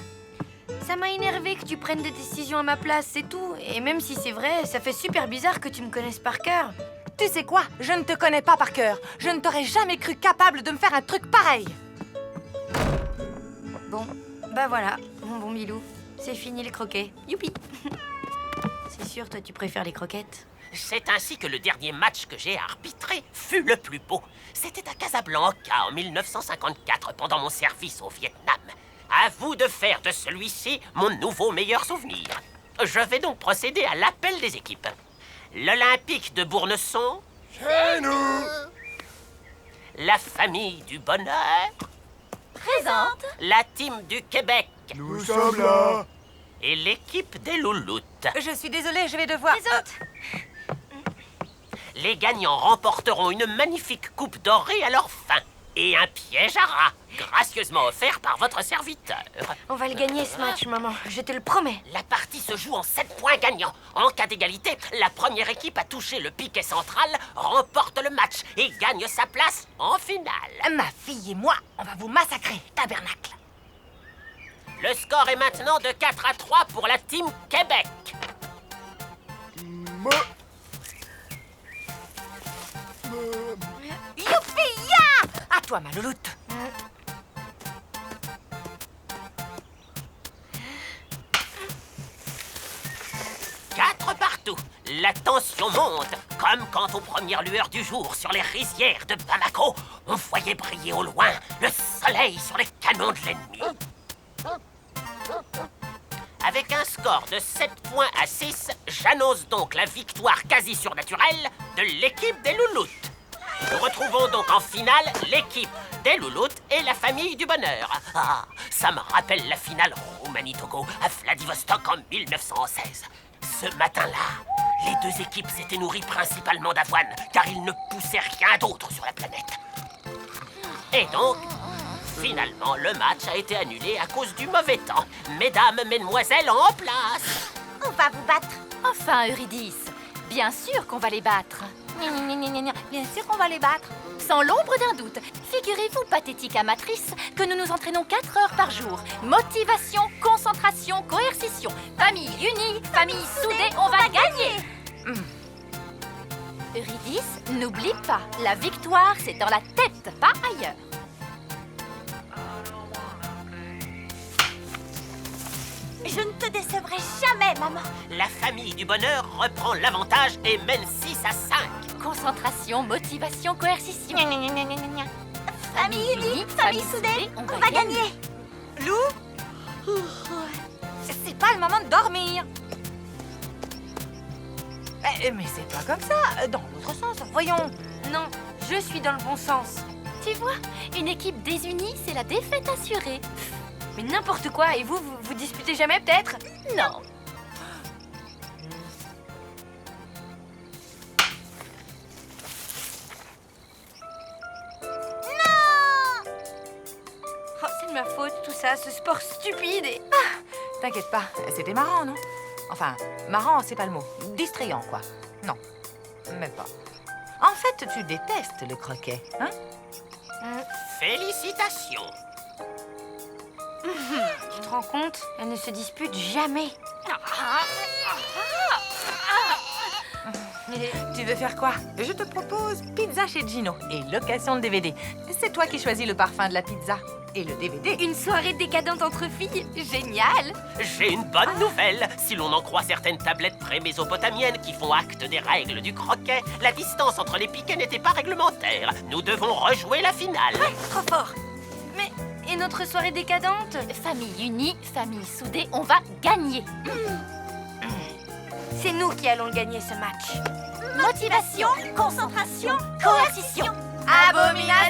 Ça m'a énervé que tu prennes des décisions à ma place, c'est tout. Et même si c'est vrai, ça fait super bizarre que tu me connaisses par cœur. Tu sais quoi? Je ne te connais pas par cœur. Je ne t'aurais jamais cru capable de me faire un truc pareil. Bon, bah voilà, mon bon Milou. C'est fini les croquets. Youpi. C'est sûr, toi, tu préfères les croquettes? C'est ainsi que le dernier match que j'ai arbitré fut le plus beau. C'était à Casablanca en 1954 pendant mon service au Vietnam. À vous de faire de celui-ci mon nouveau meilleur souvenir. Je vais donc procéder à l'appel des équipes. L'Olympique de Bournesson. Chez nous. La famille du bonheur. Présente. La team du Québec. Nous sommes là. Et l'équipe des louloutes. Je suis désolée, je vais devoir... Présente. Les gagnants remporteront une magnifique coupe dorée à leur fin. Et un piège à rat, gracieusement offert par votre serviteur. On va le gagner ce match, maman. Je te le promets. La partie se joue en 7 points gagnants. En cas d'égalité, la première équipe à toucher le piquet central remporte le match et gagne sa place en finale. Ma fille et moi, on va vous massacrer, tabernacle. Le score est maintenant de 4-3 pour la team Québec. Youpi-ya! À toi, ma louloute. La tension monte, comme quand aux premières lueurs du jour sur les rizières de Bamako, on voyait briller au loin le soleil sur les canons de l'ennemi. Avec un score de 7 points à 6, j'annonce donc la victoire quasi surnaturelle de l'équipe des Louloutes. Nous retrouvons donc en finale l'équipe des Louloutes et la famille du bonheur. Ah, ça me rappelle la finale Roumanie-Togo à Vladivostok en 1916. Ce matin-là, les deux équipes s'étaient nourries principalement d'avoine, car il ne poussait rien d'autre sur la planète. Et donc, finalement, le match a été annulé à cause du mauvais temps. Mesdames, mesdemoiselles, en place! On va vous battre. Enfin, Eurydice, bien sûr qu'on va les battre. Bien sûr qu'on va les battre. Sans l'ombre d'un doute, figurez-vous, pathétique amatrice, que nous nous entraînons 4 heures par jour. Motivation, concentration, coercition. Famille unie, famille soudée, on va gagner. Eurydice, n'oublie pas, la victoire, c'est dans la tête, pas ailleurs. Je ne te décevrai jamais, maman. La famille du bonheur reprend l'avantage et mène 6 à 5. Concentration, motivation, coercition. Famille unie, famille soudée, on va gagner. Lou? C'est pas le moment de dormir. Mais c'est pas comme ça, dans l'autre sens, voyons. Non, je suis dans le bon sens. Tu vois, une équipe désunie, c'est la défaite assurée. Mais n'importe quoi, et vous disputez jamais peut-être? Non. Oh, c'est de ma faute, tout ça, ce sport stupide et... T'inquiète pas, c'était marrant, non? Enfin, marrant, c'est pas le mot. Distrayant, quoi. Non, même pas. En fait, tu détestes le croquet, hein? Félicitations! Tu te rends compte? Elles ne se disputent jamais. Tu veux faire quoi? Je te propose pizza chez Gino et location de DVD. C'est toi qui choisis le parfum de la pizza et le DVD. Une soirée décadente entre filles? Génial! J'ai une bonne nouvelle. Si l'on en croit certaines tablettes pré-mésopotamiennes qui font acte des règles du croquet, la distance entre les piquets n'était pas réglementaire. Nous devons rejouer la finale. Trop fort! Mais... et notre soirée décadente? Famille unie, famille soudée, on va gagner. C'est nous qui allons gagner ce match. Motivation, concentration, coercition. Abomination!